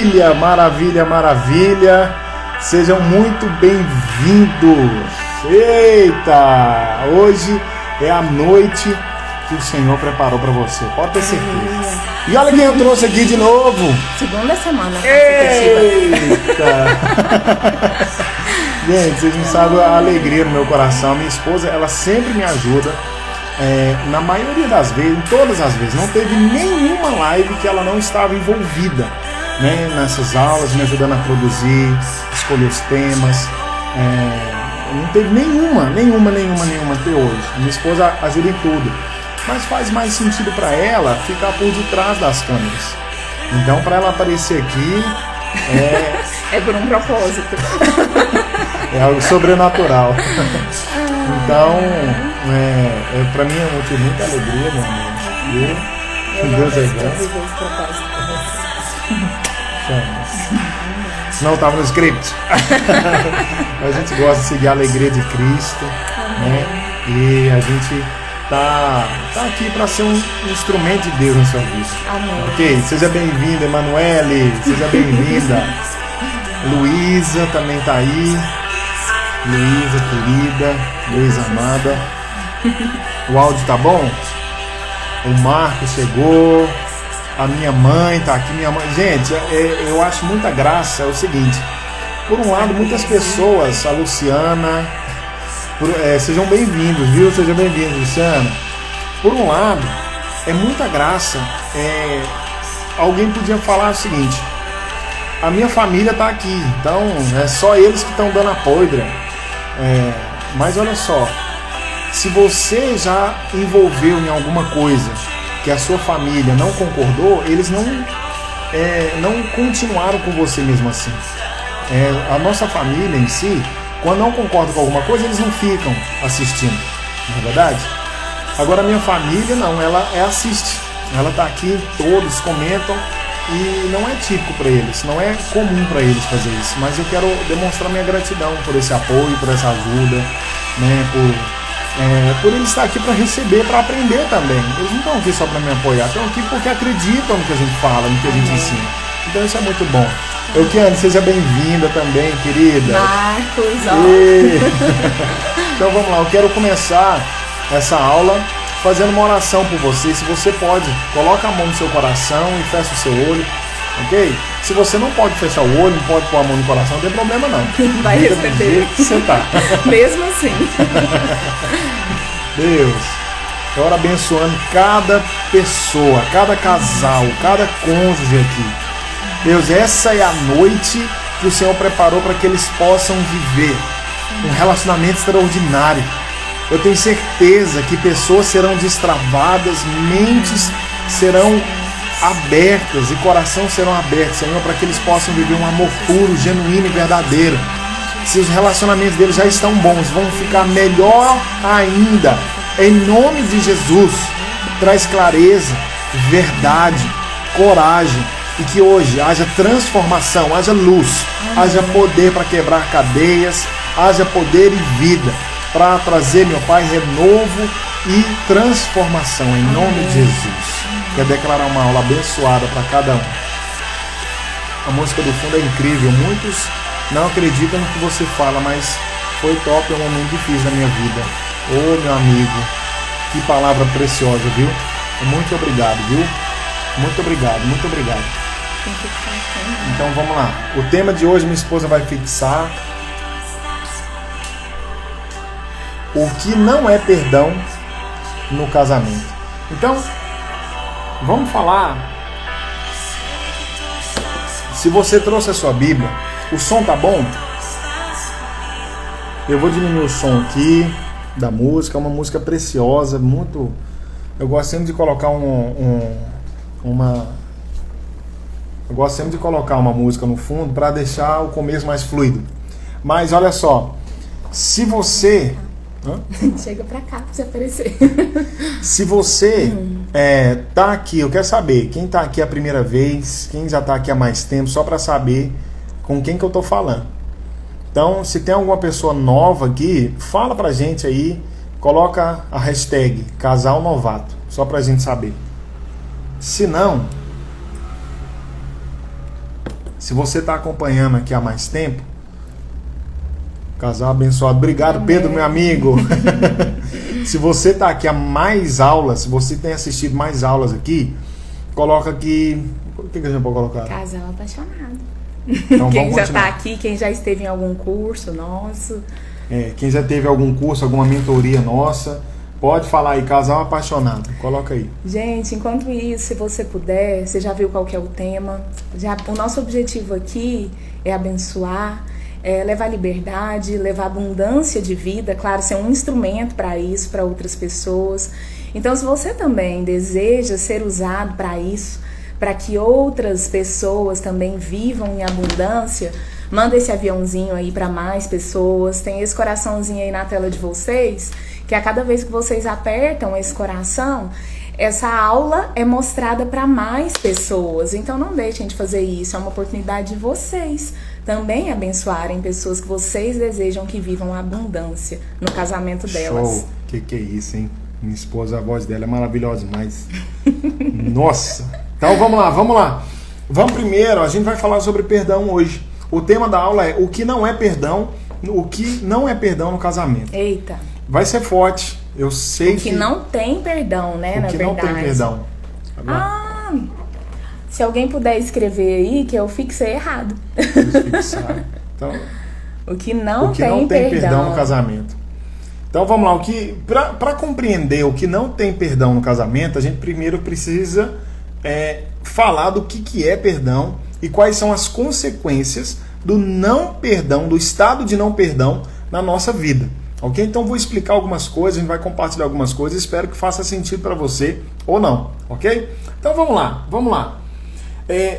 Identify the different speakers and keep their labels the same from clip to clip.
Speaker 1: Maravilha, maravilha, maravilha. Sejam muito bem-vindos. Eita! Hoje é a noite que o Senhor preparou para você. Pode ter certeza. E olha quem eu trouxe aqui de novo.
Speaker 2: Segunda semana.
Speaker 1: Eita! Gente, vocês não sabem a alegria no meu coração. Minha esposa, ela sempre me ajuda. Na maioria das vezes, em todas as vezes, não teve nenhuma live que ela não estava envolvida, né, nessas aulas, me ajudando a produzir, escolher os temas. Não teve nenhuma até hoje. Minha esposa ajuda em tudo, mas faz mais sentido para ela ficar por detrás das câmeras. Então, para ela aparecer aqui
Speaker 2: é por um propósito.
Speaker 1: É algo sobrenatural. Então, para mim é um motivo de muita alegria, meu amor. Deus é bom. Não estava no script. A gente gosta de seguir a alegria de Cristo, né? E a gente tá aqui para ser um instrumento de Deus na sua vida.
Speaker 2: Amém.
Speaker 1: Ok? Seja bem-vinda, Emanuele. Seja bem-vinda. Luísa também tá aí. Luísa, querida, Luísa amada. O áudio tá bom? O Marco chegou. A minha mãe tá aqui. Minha mãe. Gente, eu acho muita graça. É o seguinte: por um lado, muitas pessoas, a Luciana, sejam bem-vindos, viu? Sejam bem-vindos, Luciana. Por um lado, é muita graça. Alguém podia falar o seguinte: a minha família tá aqui, então é só eles que estão dando apoio, André. Mas olha só, se você já envolveu em alguma coisa que a sua família não concordou, eles não continuaram com você mesmo assim. A nossa família em si, quando não concorda com alguma coisa, eles não ficam assistindo, não é verdade? Agora a minha família não, ela assiste, ela tá aqui, todos comentam. E não é típico para eles, não é comum para eles fazer isso, mas eu quero demonstrar minha gratidão por esse apoio, por essa ajuda, né, por eles estar aqui para receber, para aprender também. Eles não estão aqui só para me apoiar, estão aqui porque acreditam no que a gente fala, no que a gente ensina. Então isso é muito bom. Euquiane, seja bem-vinda também, querida.
Speaker 2: Marcos,
Speaker 1: Então vamos lá, eu quero começar essa aula fazendo uma oração por você. Se você pode, coloca a mão no seu coração e fecha o seu olho, ok? Se você não pode fechar o olho, não pode pôr a mão no coração, não tem problema não.
Speaker 2: Vai receber.
Speaker 1: Você tá.
Speaker 2: Mesmo assim.
Speaker 1: Deus, eu oro abençoando cada pessoa, cada casal, cada cônjuge aqui. Deus, essa é a noite que o Senhor preparou para que eles possam viver um relacionamento extraordinário. Eu tenho certeza que pessoas serão destravadas, mentes serão abertas e corações serão abertos, Senhor, para que eles possam viver um amor puro, genuíno e verdadeiro. Se os relacionamentos deles já estão bons, vão ficar melhor ainda. Em nome de Jesus, traz clareza, verdade, coragem e que hoje haja transformação, haja luz, haja poder para quebrar cadeias, haja poder e vida para trazer, meu Pai, renovo e transformação, em nome de Jesus. Quero declarar uma aula abençoada para cada um. A música do fundo é incrível, muitos não acreditam no que você fala, mas foi top, é um momento difícil da minha vida. Ô, meu amigo, que palavra preciosa, viu? Muito obrigado, viu? Muito obrigado, muito obrigado. Então vamos lá. O tema de hoje minha esposa vai fixar: o que não é perdão no casamento. Então, vamos falar. Se você trouxe a sua Bíblia, o som tá bom? Eu vou diminuir o som aqui da música, é uma música preciosa, muito. Eu gosto sempre de colocar eu gosto sempre de colocar uma música no fundo para deixar o começo mais fluido. Mas olha só, se você
Speaker 2: chega pra cá pra você aparecer.
Speaker 1: Se você tá aqui, eu quero saber quem tá aqui a primeira vez, quem já tá aqui há mais tempo, só para saber com quem que eu tô falando. Então, se tem alguma pessoa nova aqui, fala pra gente aí, coloca a hashtag Casal Novato, só pra gente saber. Se não, Se você está acompanhando aqui há mais tempo, casal abençoado. Obrigado, amém. Pedro, meu amigo. Se você está aqui há mais aulas, se você tem assistido mais aulas aqui, coloca aqui... O que a gente pode colocar?
Speaker 2: Casal apaixonado.
Speaker 1: Então,
Speaker 2: quem já está aqui, quem já esteve em algum curso nosso.
Speaker 1: Quem já teve algum curso, alguma mentoria nossa, pode falar aí, casal apaixonado. Coloca aí.
Speaker 2: Gente, enquanto isso, se você puder, você já viu qual que é o tema. O nosso objetivo aqui é abençoar, levar liberdade, levar abundância de vida, claro, ser um instrumento para isso, para outras pessoas. Então, se você também deseja ser usado para isso, para que outras pessoas também vivam em abundância, manda esse aviãozinho aí para mais pessoas. Tem esse coraçãozinho aí na tela de vocês, que a cada vez que vocês apertam esse coração, essa aula é mostrada para mais pessoas. Então não deixem de fazer isso, é uma oportunidade de vocês também abençoarem pessoas que vocês desejam que vivam abundância no casamento delas.
Speaker 1: Show! Que é isso, hein? Minha esposa, a voz dela é maravilhosa demais. Nossa! Então vamos lá. Vamos primeiro, a gente vai falar sobre perdão hoje. O tema da aula é o que não é perdão no casamento.
Speaker 2: Eita!
Speaker 1: Vai ser forte, eu sei que...
Speaker 2: O que não tem perdão, né, na verdade. O que não tem perdão. Se alguém puder escrever aí, que eu fixei errado.
Speaker 1: Então,
Speaker 2: o que não tem
Speaker 1: perdão no casamento. Então vamos lá, para compreender o que não tem perdão no casamento, a gente primeiro precisa falar do que é perdão e quais são as consequências do não perdão, do estado de não perdão na nossa vida. Ok? Então vou explicar algumas coisas, a gente vai compartilhar algumas coisas, espero que faça sentido para você ou não. Ok? Então vamos lá.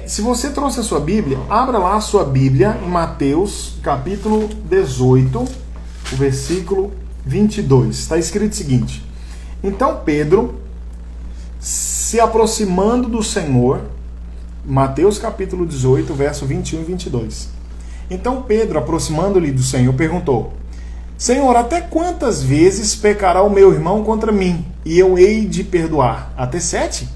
Speaker 1: Se você trouxe a sua Bíblia, abra lá a sua Bíblia em Mateus capítulo 18, o versículo 22. Está escrito o seguinte: então Pedro, se aproximando do Senhor, Mateus capítulo 18, verso 21 e 22. Então Pedro, aproximando-lhe do Senhor, perguntou: Senhor, até quantas vezes pecará o meu irmão contra mim, e eu hei de perdoar? Até 7?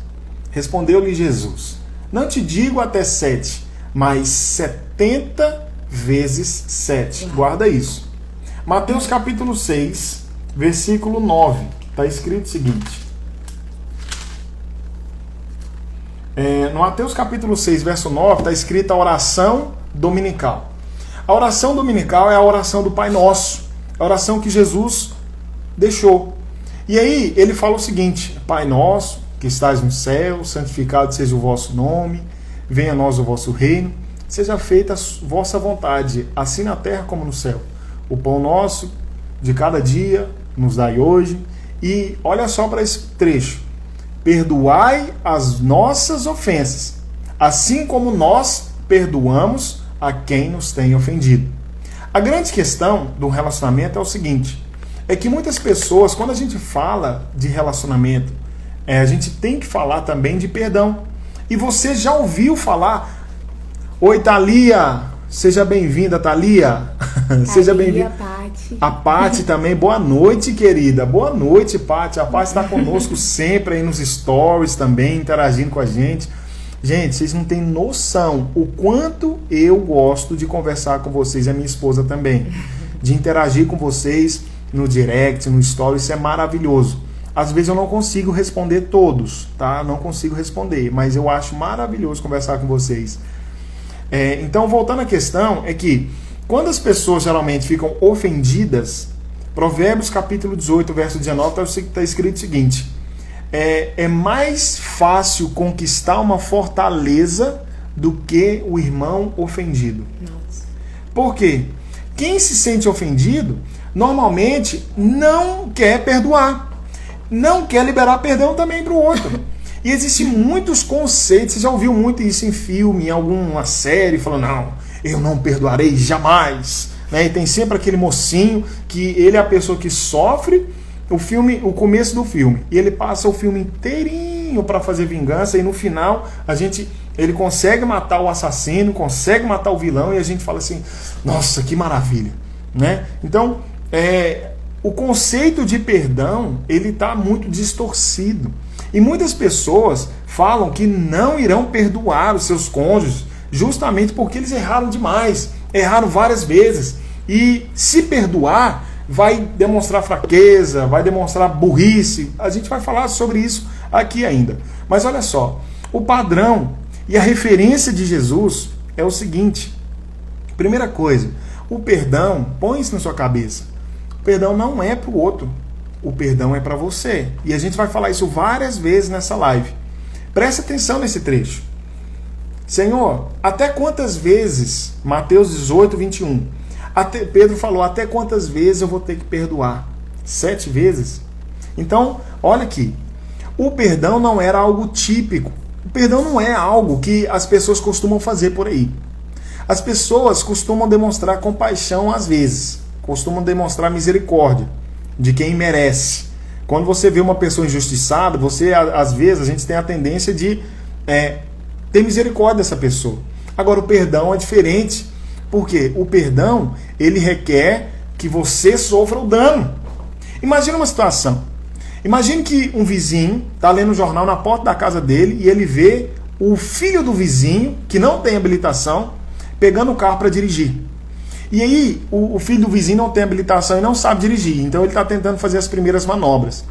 Speaker 1: Respondeu-lhe Jesus: não te digo até 7, mas 70 vezes 7. Guarda isso. Mateus capítulo 6, versículo 9. Está escrito o seguinte. No Mateus capítulo 6, verso 9, está escrita a oração dominical. A oração dominical é a oração do Pai Nosso, a oração que Jesus deixou. E aí ele fala o seguinte: Pai Nosso, que estás no céu, santificado seja o vosso nome, venha a nós o vosso reino, seja feita a vossa vontade, assim na terra como no céu. O pão nosso de cada dia nos dai hoje. E olha só para esse trecho: perdoai as nossas ofensas, assim como nós perdoamos a quem nos tem ofendido. A grande questão do relacionamento é o seguinte: é que muitas pessoas, quando a gente fala de relacionamento, a gente tem que falar também de perdão. E você já ouviu falar: oi, Thalia, seja bem-vinda, Thalia. Seja bem-vinda. A Paty também, boa noite, querida. Boa noite, Paty. A Paty está conosco sempre aí nos stories também, interagindo com a gente. Gente, vocês não têm noção o quanto eu gosto de conversar com vocês, e a minha esposa também. De interagir com vocês no direct, no story, isso é maravilhoso. Às vezes eu não consigo responder todos, tá? Não consigo responder, mas eu acho maravilhoso conversar com vocês. Então, voltando à questão, é que quando as pessoas geralmente ficam ofendidas, Provérbios capítulo 18, verso 19, está escrito o seguinte: é mais fácil conquistar uma fortaleza do que o irmão ofendido.
Speaker 2: Nossa.
Speaker 1: Por quê? Quem se sente ofendido, normalmente não quer perdoar, não quer liberar perdão também para o outro. E existem muitos conceitos, você já ouviu muito isso em filme, em alguma série, falando: não, eu não perdoarei jamais. E tem sempre aquele mocinho que ele é a pessoa que sofre o começo do filme, e ele passa o filme inteirinho para fazer vingança, e no final ele consegue matar o assassino, consegue matar o vilão, e a gente fala assim: nossa, que maravilha, né? Então, o conceito de perdão, ele está muito distorcido, e muitas pessoas falam que não irão perdoar os seus cônjuges justamente porque eles erraram demais, erraram várias vezes. E se perdoar vai demonstrar fraqueza, vai demonstrar burrice. A gente vai falar sobre isso aqui ainda. Mas olha só, o padrão e a referência de Jesus é o seguinte. Primeira coisa, o perdão, põe isso na sua cabeça. O perdão não é para o outro, o perdão é para você. E a gente vai falar isso várias vezes nessa live. Preste atenção nesse trecho. Senhor, até quantas vezes, Mateus 18, 21, Pedro falou, até quantas vezes eu vou ter que perdoar? 7 vezes? Então, olha aqui, o perdão não era algo típico. O perdão não é algo que as pessoas costumam fazer por aí. As pessoas costumam demonstrar compaixão às vezes, costumam demonstrar misericórdia de quem merece. Quando você vê uma pessoa injustiçada, às vezes, a gente tem a tendência de ter misericórdia dessa pessoa. Agora, o perdão é diferente, porque o perdão, ele requer que você sofra o dano. Imagina uma situação. Imagine que um vizinho está lendo um jornal na porta da casa dele e ele vê o filho do vizinho, que não tem habilitação, pegando o carro para dirigir. E aí, o filho do vizinho não tem habilitação e não sabe dirigir, então ele está tentando fazer as primeiras manobras.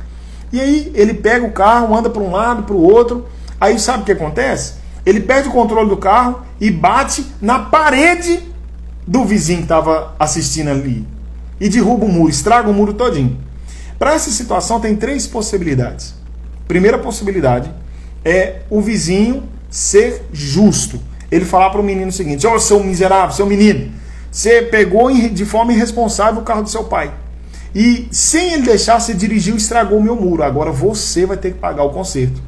Speaker 1: E aí, ele pega o carro, anda para um lado, para o outro, aí sabe o que acontece? Ele perde o controle do carro e bate na parede do vizinho que estava assistindo ali. E derruba o muro, estraga o muro todinho. Para essa situação tem 3 possibilidades. Primeira possibilidade é o vizinho ser justo. Ele falar para o menino o seguinte: ó, seu miserável, seu menino, você pegou de forma irresponsável o carro do seu pai. E sem ele deixar, você dirigiu e estragou o meu muro. Agora você vai ter que pagar o conserto.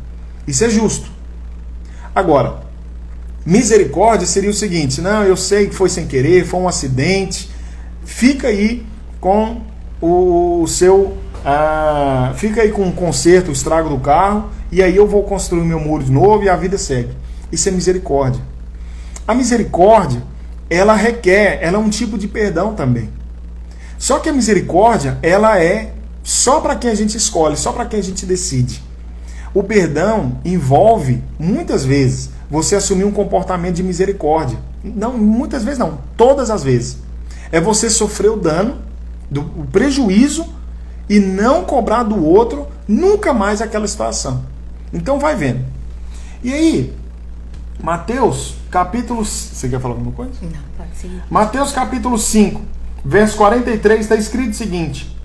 Speaker 1: Isso é justo. Agora, misericórdia seria o seguinte: não, eu sei que foi sem querer, foi um acidente. Fica aí com o seu... fica aí com o conserto, o estrago do carro, e aí eu vou construir meu muro de novo e a vida segue. Isso é misericórdia. A misericórdia, ela é um tipo de perdão também. Só que a misericórdia, ela é só para quem a gente escolhe, só para quem a gente decide. O perdão envolve, muitas vezes, você assumir um comportamento de misericórdia. Não, muitas vezes não, todas as vezes. É você sofrer o dano, o prejuízo, e não cobrar do outro nunca mais aquela situação. Então vai vendo. E aí, Mateus, capítulo... Você quer falar alguma coisa?
Speaker 2: Não, pode seguir.
Speaker 1: Mateus capítulo 5, verso 43, está escrito o seguinte: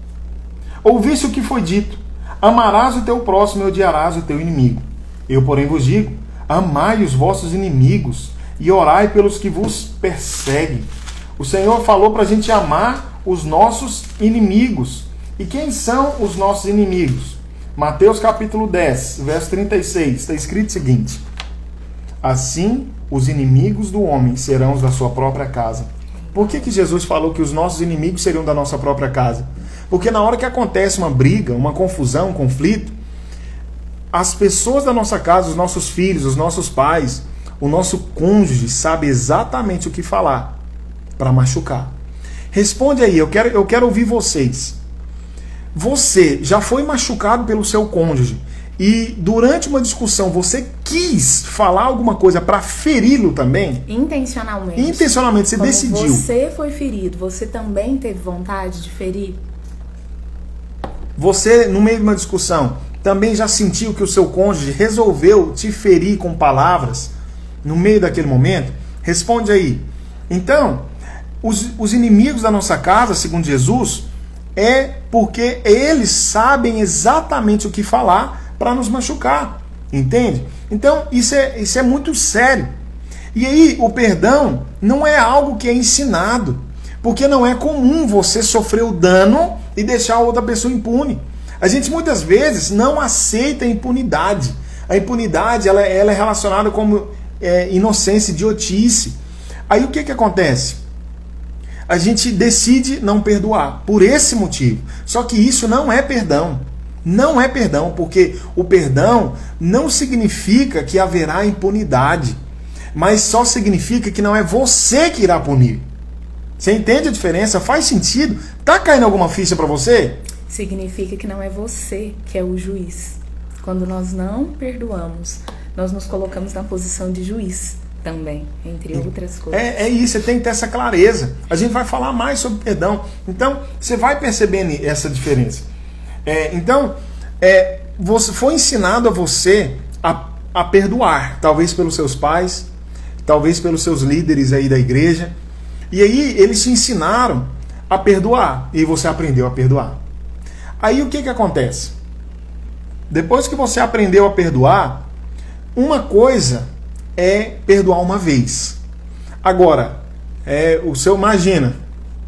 Speaker 1: ouviste o que foi dito, amarás o teu próximo e odiarás o teu inimigo. Eu, porém, vos digo, amai os vossos inimigos e orai pelos que vos perseguem. O Senhor falou para a gente amar os nossos inimigos. E quem são os nossos inimigos? Mateus capítulo 10, verso 36, está escrito o seguinte: assim os inimigos do homem serão os da sua própria casa. Por que Jesus falou que os nossos inimigos seriam da nossa própria casa? Porque na hora que acontece uma briga, uma confusão, um conflito, as pessoas da nossa casa, os nossos filhos, os nossos pais, o nosso cônjuge sabe exatamente o que falar para machucar. Responde aí, eu quero ouvir vocês. Você já foi machucado pelo seu cônjuge e durante uma discussão você quis falar alguma coisa para feri-lo também?
Speaker 2: Intencionalmente.
Speaker 1: Intencionalmente, você decidiu.
Speaker 2: Você foi ferido, você também teve vontade de ferir?
Speaker 1: Você, no meio de uma discussão, também já sentiu que o seu cônjuge resolveu te ferir com palavras no meio daquele momento? Responde aí. Então, os inimigos da nossa casa, segundo Jesus, é porque eles sabem exatamente o que falar para nos machucar, entende? Então isso é muito sério. E aí o perdão não é algo que é ensinado, porque não é comum você sofrer o dano e deixar a outra pessoa impune. A gente muitas vezes não aceita a impunidade. A impunidade ela é relacionada como inocência, idiotice. Aí o que acontece? A gente decide não perdoar por esse motivo. Só que isso não é perdão. Não é perdão, porque o perdão não significa que haverá impunidade, mas só significa que não é você que irá punir. Você entende a diferença? Faz sentido? Tá caindo alguma ficha para você?
Speaker 2: Significa que não é você que é o juiz. Quando nós não perdoamos, nós nos colocamos na posição de juiz. também, entre outras coisas.
Speaker 1: É isso, você tem que ter essa clareza. A gente vai falar mais sobre perdão. Então, você vai percebendo essa diferença. Você foi ensinado a você a perdoar, talvez pelos seus pais, talvez pelos seus líderes aí da igreja. E aí eles te ensinaram a perdoar e você aprendeu a perdoar. Aí o que acontece? Depois que você aprendeu a perdoar, uma coisa é perdoar uma vez. Agora, imagina,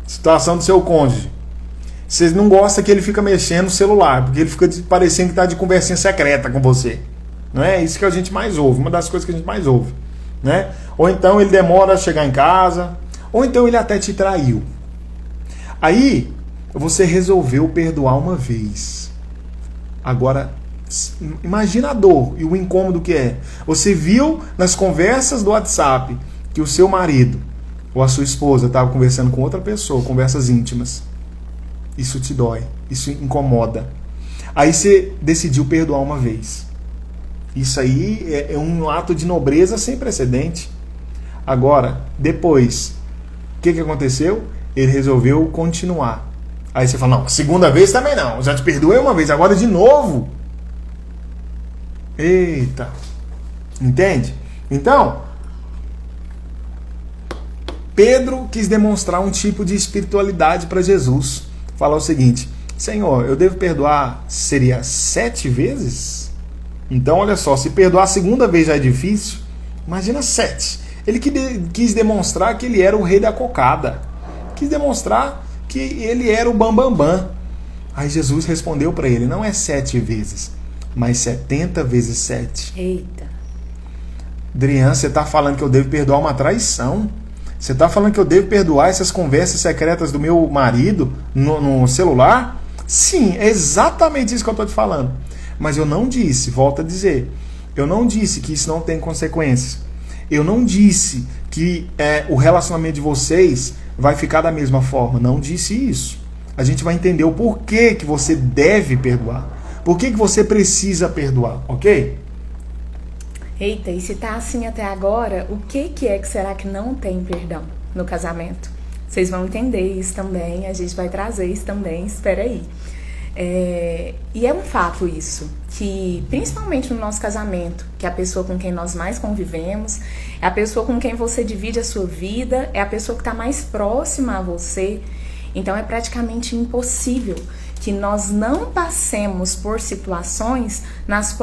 Speaker 1: situação do seu cônjuge. Você não gosta que ele fica mexendo no celular, porque ele fica parecendo que está de conversinha secreta com você. Não é isso que a gente mais ouve, uma das coisas que a gente mais ouve. Né? Ou então ele demora a chegar em casa, ou então ele até te traiu. Aí, você resolveu perdoar uma vez. Agora, imagina a dor e o incômodo que é. Você viu nas conversas do WhatsApp que o seu marido ou a sua esposa estava conversando com outra pessoa, conversas íntimas. Isso te dói, isso incomoda. Aí você decidiu perdoar uma vez. Isso aí é um ato de nobreza sem precedente. Agora, depois, o que aconteceu? Ele resolveu continuar. Aí você fala, não, segunda vez também não. Já te perdoei uma vez, agora de novo. Eita. Entende? Então, Pedro quis demonstrar um tipo de espiritualidade para Jesus. Falar o seguinte, Senhor, eu devo perdoar, seria 7 vezes? Então, olha só, se perdoar a segunda vez já é difícil, imagina 7. Ele quis demonstrar que ele era o rei da cocada. Quis demonstrar que ele era o bambambam. Aí Jesus respondeu para ele, não é 7 vezes, mas 70 vezes 7.
Speaker 2: Eita.
Speaker 1: Adriano, você está falando que eu devo perdoar uma traição? Você está falando que eu devo perdoar essas conversas secretas do meu marido no celular? Sim, é exatamente isso que eu estou te falando. Mas eu não disse, volto a dizer, eu não disse que isso não tem consequências. Eu não disse que o relacionamento de vocês vai ficar da mesma forma. Não disse isso. A gente vai entender o porquê que você deve perdoar. Por que você precisa perdoar, ok?
Speaker 2: Eita, e se tá assim até agora, o que é que será que não tem perdão no casamento? Vocês vão entender isso também, a gente vai trazer isso também, espera aí. E é um fato isso, que principalmente no nosso casamento, que é a pessoa com quem nós mais convivemos, é a pessoa com quem você divide a sua vida, é a pessoa que está mais próxima a você, então é praticamente impossível que nós não passemos por situações nas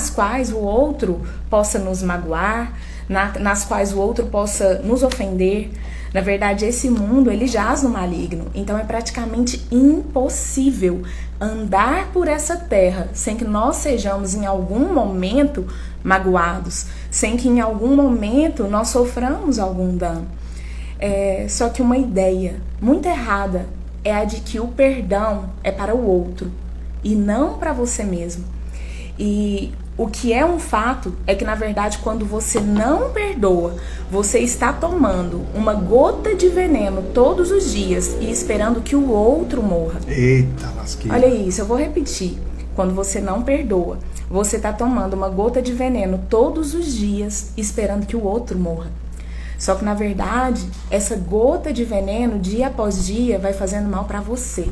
Speaker 2: quais o outro possa nos magoar, nas quais o outro possa nos ofender. Na verdade, esse mundo, ele jaz no maligno. Então, é praticamente impossível andar por essa terra sem que nós sejamos, em algum momento, magoados. Sem que, em algum momento, nós soframos algum dano. Só que uma ideia muito errada é a de que o perdão é para o outro e não para você mesmo. E o que é um fato é que, na verdade, quando você não perdoa, você está tomando uma gota de veneno todos os dias e esperando que o outro morra.
Speaker 1: Eita, lasqueira.
Speaker 2: Olha isso, eu vou repetir. Quando você não perdoa, você está tomando uma gota de veneno todos os dias esperando que o outro morra. Só que, na verdade, essa gota de veneno, dia após dia, vai fazendo mal para você.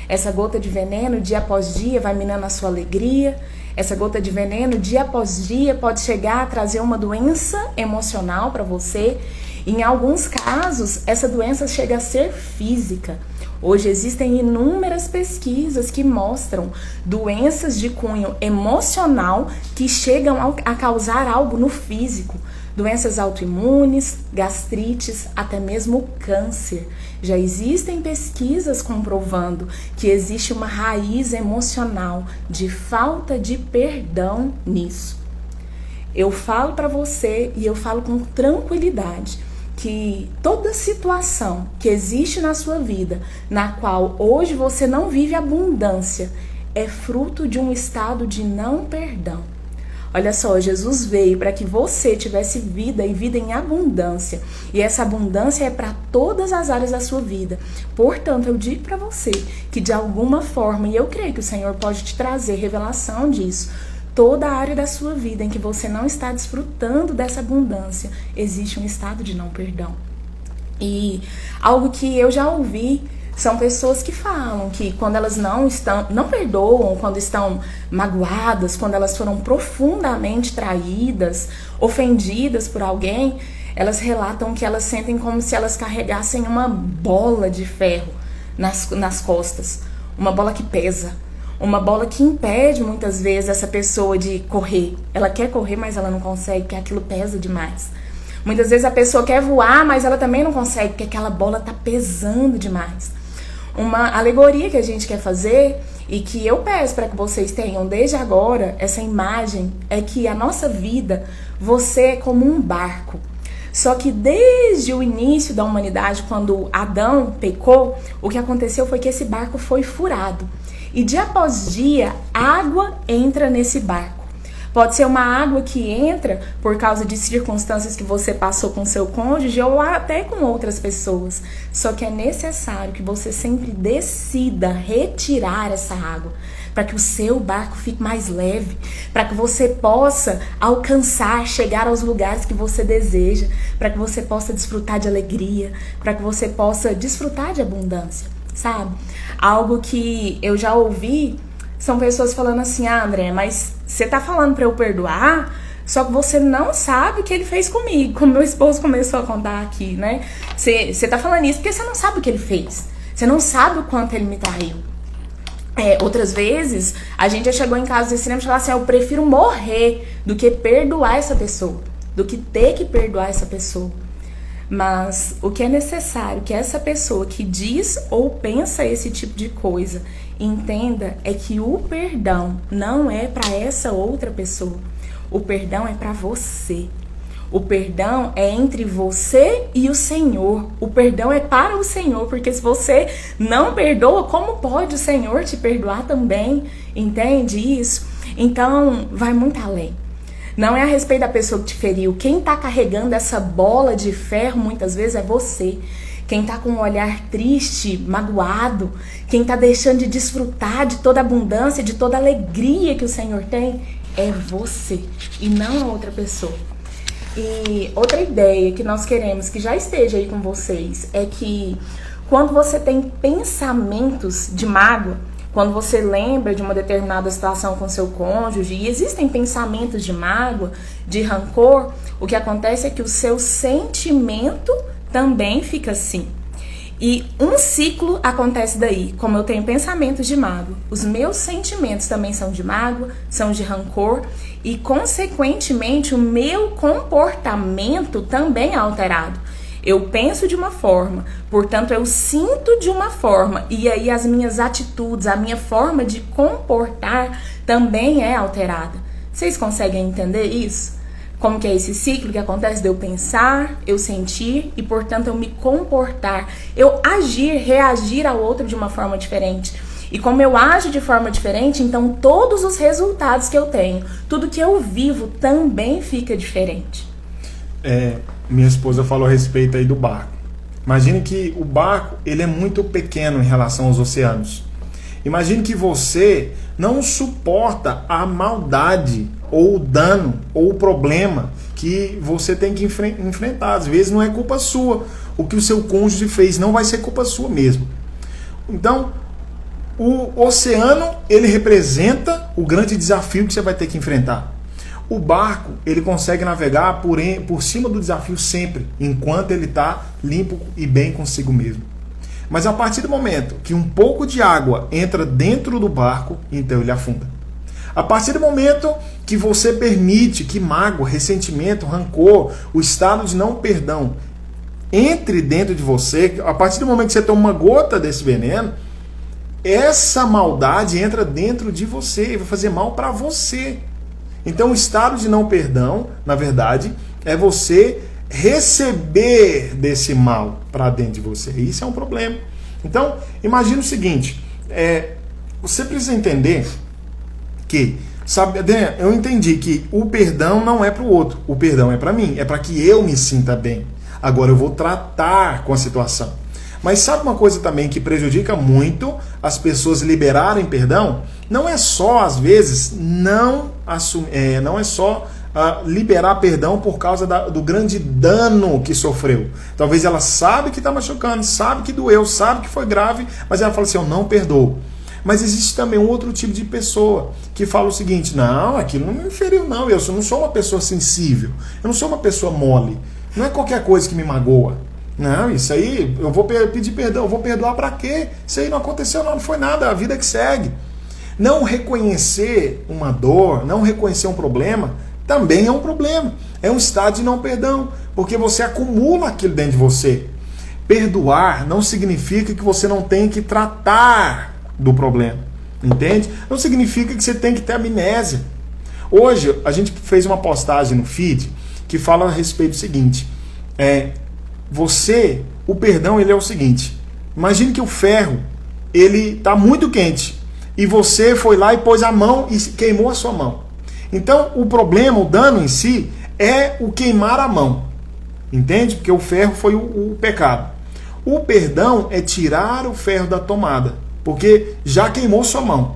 Speaker 2: Essa gota de veneno, dia após dia, vai minando a sua alegria. Essa gota de veneno, dia após dia, pode chegar a trazer uma doença emocional para você. E, em alguns casos, essa doença chega a ser física. Hoje existem inúmeras pesquisas que mostram doenças de cunho emocional que chegam a causar algo no físico. Doenças autoimunes, gastrites, até mesmo câncer. Já existem pesquisas comprovando que existe uma raiz emocional de falta de perdão nisso. Eu falo para você e eu falo com tranquilidade que toda situação que existe na sua vida, na qual hoje você não vive abundância, é fruto de um estado de não perdão. Olha só, Jesus veio para que você tivesse vida e vida em abundância. E essa abundância é para todas as áreas da sua vida. Portanto, eu digo para você que de alguma forma, e eu creio que o Senhor pode te trazer revelação disso, toda a área da sua vida em que você não está desfrutando dessa abundância, existe um estado de não perdão. E algo que eu já ouvi são pessoas que falam que quando elas não perdoam, quando estão magoadas, quando elas foram profundamente traídas, ofendidas por alguém, elas relatam que elas sentem como se elas carregassem uma bola de ferro nas costas, uma bola que pesa, uma bola que impede muitas vezes essa pessoa de correr. Ela quer correr, mas ela não consegue, porque aquilo pesa demais. Muitas vezes a pessoa quer voar, mas ela também não consegue, porque aquela bola está pesando demais. Uma alegoria que a gente quer fazer e que eu peço para que vocês tenham desde agora, essa imagem, é que a nossa vida, você é como um barco. Só que desde o início da humanidade, quando Adão pecou, o que aconteceu foi que esse barco foi furado. E dia após dia, água entra nesse barco. Pode ser uma água que entra por causa de circunstâncias que você passou com seu cônjuge ou até com outras pessoas. Só que é necessário que você sempre decida retirar essa água para que o seu barco fique mais leve, para que você possa alcançar, chegar aos lugares que você deseja, para que você possa desfrutar de alegria, para que você possa desfrutar de abundância, sabe? Algo que eu já ouvi são pessoas falando assim: ah, André, mas você tá falando pra eu perdoar, só que você não sabe o que ele fez comigo, como meu esposo começou a contar aqui, né? Você tá falando isso porque você não sabe o que ele fez, você não sabe o quanto ele me traiu. Outras vezes, a gente já chegou em casa desse cinema e falou assim: eu prefiro morrer do que perdoar essa pessoa, do que ter que perdoar essa pessoa. Mas o que é necessário que essa pessoa que diz ou pensa esse tipo de coisa entenda é que o perdão não é para essa outra pessoa. O perdão é para você. O perdão é entre você e o Senhor. O perdão é para o Senhor, porque se você não perdoa, como pode o Senhor te perdoar também? Entende isso? Então, vai muito além. Não é a respeito da pessoa que te feriu. Quem tá carregando essa bola de ferro muitas vezes é você. Quem tá com um olhar triste, magoado, quem tá deixando de desfrutar de toda a abundância, de toda a alegria que o Senhor tem, é você e não a outra pessoa. E outra ideia que nós queremos que já esteja aí com vocês é que quando você tem pensamentos de mágoa, quando você lembra de uma determinada situação com seu cônjuge e existem pensamentos de mágoa, de rancor, o que acontece é que o seu sentimento também fica assim. E um ciclo acontece daí. Como eu tenho pensamentos de mágoa, os meus sentimentos também são de mágoa, são de rancor e, consequentemente, o meu comportamento também é alterado. Eu penso de uma forma, portanto eu sinto de uma forma e aí as minhas atitudes, a minha forma de comportar também é alterada. Vocês conseguem entender isso? Como que é esse ciclo que acontece de eu pensar, eu sentir e, portanto, eu me comportar, eu agir, reagir ao outro de uma forma diferente. E como eu ajo de forma diferente, então todos os resultados que eu tenho, tudo que eu vivo também fica diferente.
Speaker 1: Minha esposa falou a respeito aí do barco. Imagine que o barco ele é muito pequeno em relação aos oceanos. Imagine que você não suporta a maldade ou o dano ou o problema que você tem que enfrentar. Às vezes não é culpa sua. O que o seu cônjuge fez não vai ser culpa sua mesmo. Então, o oceano ele representa o grande desafio que você vai ter que enfrentar. O barco, ele consegue navegar por cima do desafio sempre, enquanto ele está limpo e bem consigo mesmo. Mas a partir do momento que um pouco de água entra dentro do barco, então ele afunda. A partir do momento que você permite que mágoa, ressentimento, rancor, o estado de não perdão entre dentro de você, a partir do momento que você toma uma gota desse veneno, essa maldade entra dentro de você e vai fazer mal para você. Então o estado de não perdão, na verdade, é você receber desse mal para dentro de você. E isso é um problema. Então, imagine o seguinte, você precisa entender que, sabe, eu entendi que o perdão não é para o outro, o perdão é para mim, é para que eu me sinta bem. Agora eu vou tratar com a situação. Mas sabe uma coisa também que prejudica muito as pessoas liberarem perdão? Não é só, às vezes, não é só liberar perdão por causa do grande dano que sofreu. Talvez ela sabe que está machucando, sabe que doeu, sabe que foi grave, mas ela fala assim, eu não perdoo. Mas existe também um outro tipo de pessoa que fala o seguinte, não, aquilo não me feriu não, eu não sou uma pessoa sensível, eu não sou uma pessoa mole, não é qualquer coisa que me magoa. Não, isso aí, eu vou pedir perdão, eu vou perdoar pra quê? Isso aí não aconteceu não foi nada, a vida que segue. Não reconhecer uma dor, não reconhecer um problema, também é um problema. É um estado de não perdão, porque você acumula aquilo dentro de você. Perdoar não significa que você não tem que tratar do problema, entende? Não significa que você tem que ter amnésia. Hoje, a gente fez uma postagem no feed que fala a respeito do seguinte, o perdão ele é o seguinte, imagine que o ferro, ele está muito quente, e você foi lá e pôs a mão e queimou a sua mão. Então, o problema, o dano em si, é o queimar a mão, entende? Porque o ferro foi o pecado. O perdão é tirar o ferro da tomada, porque já queimou sua mão.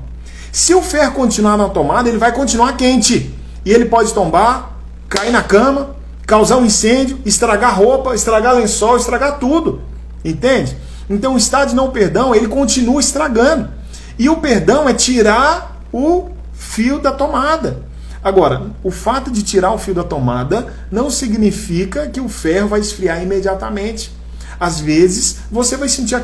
Speaker 1: Se o ferro continuar na tomada, ele vai continuar quente, e ele pode tombar, cair na cama, causar um incêndio, estragar roupa, estragar lençol, estragar tudo. Entende? Então o estado de não perdão, ele continua estragando. E o perdão é tirar o fio da tomada. Agora, o fato de tirar o fio da tomada não significa que o ferro vai esfriar imediatamente. Às vezes, você vai sentir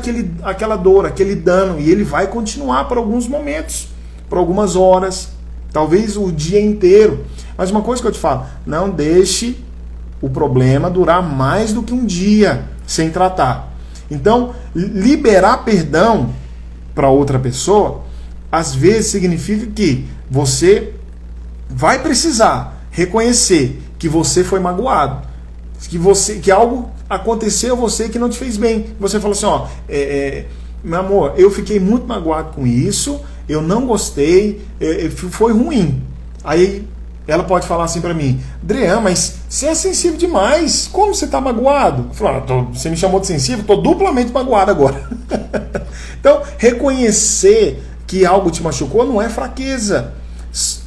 Speaker 1: aquela dor, aquele dano, e ele vai continuar por alguns momentos, por algumas horas, talvez o dia inteiro. Mas uma coisa que eu te falo, não deixe o problema durar mais do que um dia sem tratar. Então, liberar perdão para outra pessoa, às vezes significa que você vai precisar reconhecer que você foi magoado, que algo aconteceu a você que não te fez bem. Você fala assim, meu amor, eu fiquei muito magoado com isso, eu não gostei, foi ruim. Aí ela pode falar assim pra mim, Adriano, mas você é sensível demais, como você tá magoado? Eu falo, você me chamou de sensível, tô duplamente magoado agora. Então, reconhecer que algo te machucou não é fraqueza,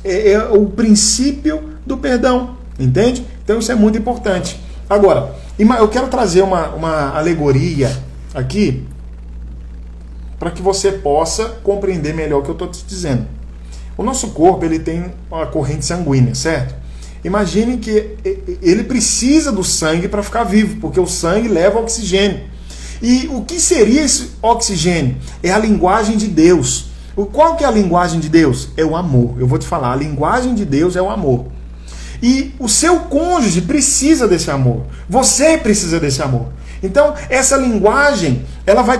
Speaker 1: é o princípio do perdão, entende? Então isso é muito importante. Agora, eu quero trazer uma alegoria aqui para que você possa compreender melhor o que eu estou te dizendo. O nosso corpo ele tem uma corrente sanguínea, certo? Imagine que ele precisa do sangue para ficar vivo, porque o sangue leva oxigênio. E o que seria esse oxigênio? É a linguagem de Deus. Qual que é a linguagem de Deus? É o amor. Eu vou te falar, a linguagem de Deus é o amor. E o seu cônjuge precisa desse amor. Você precisa desse amor. Então, essa linguagem, ela vai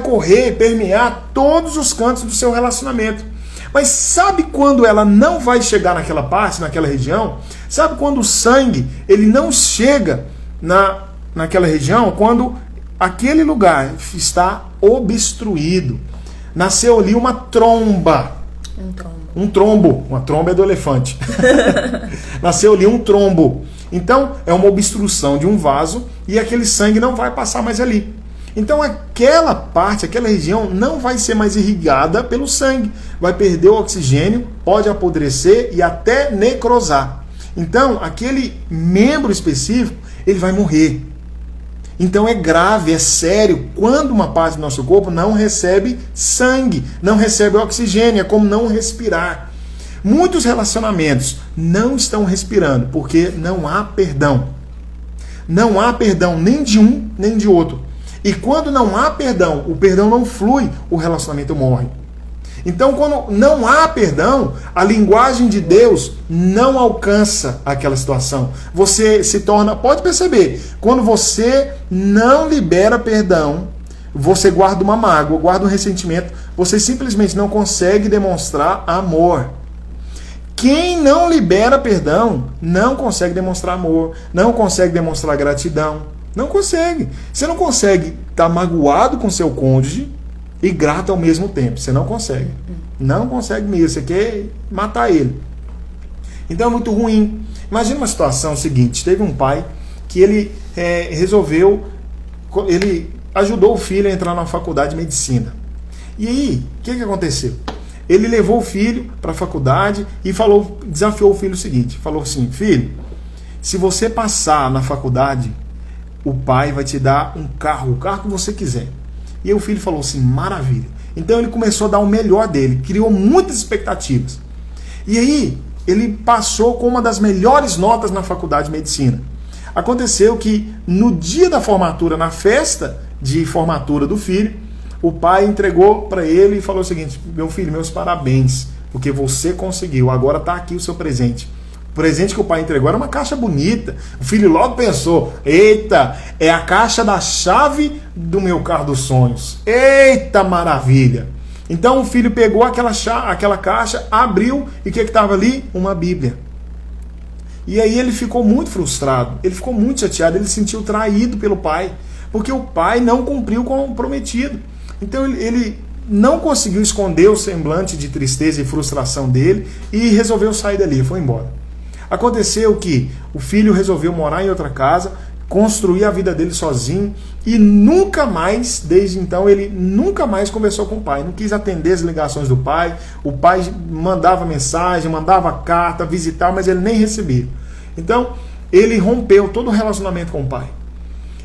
Speaker 1: permear todos os cantos do seu relacionamento. Mas sabe quando ela não vai chegar naquela parte, naquela região? Sabe quando o sangue ele não chega naquela região? Quando aquele lugar está obstruído. Nasceu ali uma tromba. Um trombo. Uma tromba é do elefante. Nasceu ali um trombo. Então, é uma obstrução de um vaso e aquele sangue não vai passar mais ali. Então, aquela parte, aquela região não vai ser mais irrigada pelo sangue. Vai perder o oxigênio, pode apodrecer e até necrosar. Então, aquele membro específico, ele vai morrer. Então é grave, é sério, quando uma parte do nosso corpo não recebe sangue, não recebe oxigênio, é como não respirar. Muitos relacionamentos não estão respirando porque não há perdão. Não há perdão nem de um, nem de outro. E quando não há perdão, o perdão não flui, o relacionamento morre. Então, quando não há perdão, a linguagem de Deus não alcança aquela situação. Você se torna, pode perceber, quando você não libera perdão, você guarda uma mágoa, guarda um ressentimento, você simplesmente não consegue demonstrar amor. Quem não libera perdão, não consegue demonstrar amor, não consegue demonstrar gratidão, não consegue. Você não consegue estar magoado com seu cônjuge e grato ao mesmo tempo. Você não consegue. Não consegue mesmo. Você quer matar ele. Então é muito ruim. Imagina uma situação seguinte. Teve um pai que ele resolveu... Ele ajudou o filho a entrar na faculdade de medicina. E aí, o que aconteceu? Ele levou o filho para a faculdade e desafiou o filho o seguinte, falou assim, filho, se você passar na faculdade, o pai vai te dar um carro, o carro que você quiser. E aí o filho falou assim, maravilha. Então ele começou a dar o melhor dele, criou muitas expectativas. E aí ele passou com uma das melhores notas na faculdade de medicina. Aconteceu que no dia da formatura, na festa de formatura do filho, o pai entregou para ele e falou o seguinte, meu filho, meus parabéns, porque você conseguiu, agora está aqui o seu presente. O presente que o pai entregou era uma caixa bonita. O filho logo pensou, eita, é a caixa da chave do meu carro dos sonhos. Eita maravilha! Então o filho pegou aquela caixa, abriu e o que estava ali? Uma Bíblia. E aí ele ficou muito frustrado, ele ficou muito chateado, ele se sentiu traído pelo pai, porque o pai não cumpriu com o prometido. Então ele não conseguiu esconder o semblante de tristeza e frustração dele e resolveu sair dali, foi embora. Aconteceu que o filho resolveu morar em outra casa, construir a vida dele sozinho e nunca mais, desde então, ele nunca mais conversou com o pai. Não quis atender as ligações do pai. O pai mandava mensagem, mandava carta, visitar, mas ele nem recebia. Então, ele rompeu todo o relacionamento com o pai.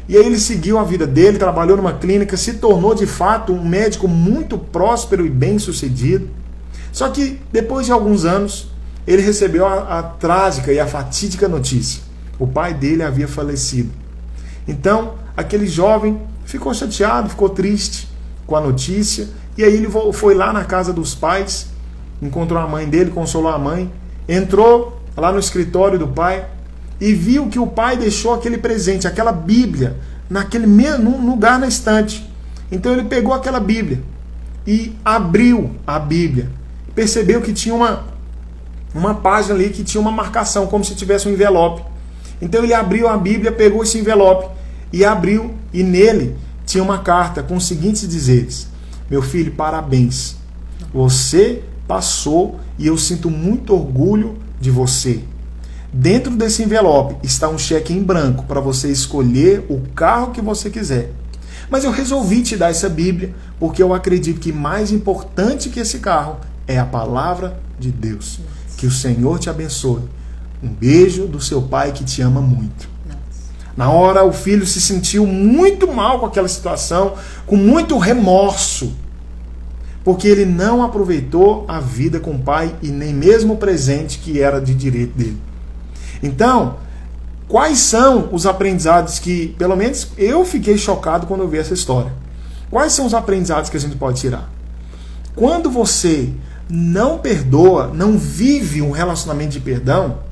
Speaker 1: E aí ele seguiu a vida dele, trabalhou numa clínica, se tornou de fato um médico muito próspero e bem sucedido. Só que depois de alguns anos, ele recebeu a trágica e a fatídica notícia. O pai dele havia falecido. Então, aquele jovem ficou chateado, ficou triste com a notícia. E aí ele foi lá na casa dos pais, encontrou a mãe dele, consolou a mãe, entrou lá no escritório do pai e viu que o pai deixou aquele presente, aquela Bíblia, num lugar na estante. Então ele pegou aquela Bíblia e abriu a Bíblia. Percebeu que tinha uma página ali que tinha uma marcação, como se tivesse um envelope. Então ele abriu a Bíblia, pegou esse envelope e abriu, e nele tinha uma carta com os seguintes dizeres: meu filho, parabéns, você passou e eu sinto muito orgulho de você. Dentro desse envelope está um cheque em branco para você escolher o carro que você quiser. Mas eu resolvi te dar essa Bíblia porque eu acredito que mais importante que esse carro é a palavra de Deus. Que o Senhor te abençoe. Um beijo do seu pai que te ama muito. Na hora, o filho se sentiu muito mal com aquela situação, com muito remorso, porque ele não aproveitou a vida com o pai e nem mesmo o presente que era de direito dele. Então, quais são os aprendizados que, pelo menos eu fiquei chocado quando eu vi essa história. Quais são os aprendizados que a gente pode tirar? Quando você não perdoa, não vive um relacionamento de perdão,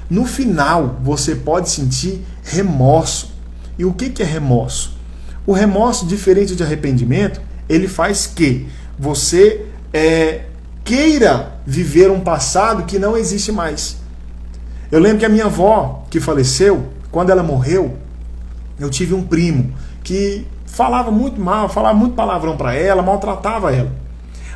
Speaker 1: no final você pode sentir remorso. E o que é remorso? O remorso, diferente de arrependimento, ele faz que você queira viver um passado que não existe mais. Eu lembro que a minha avó, que faleceu, quando ela morreu, eu tive um primo que falava muito mal, falava muito palavrão para ela, maltratava ela.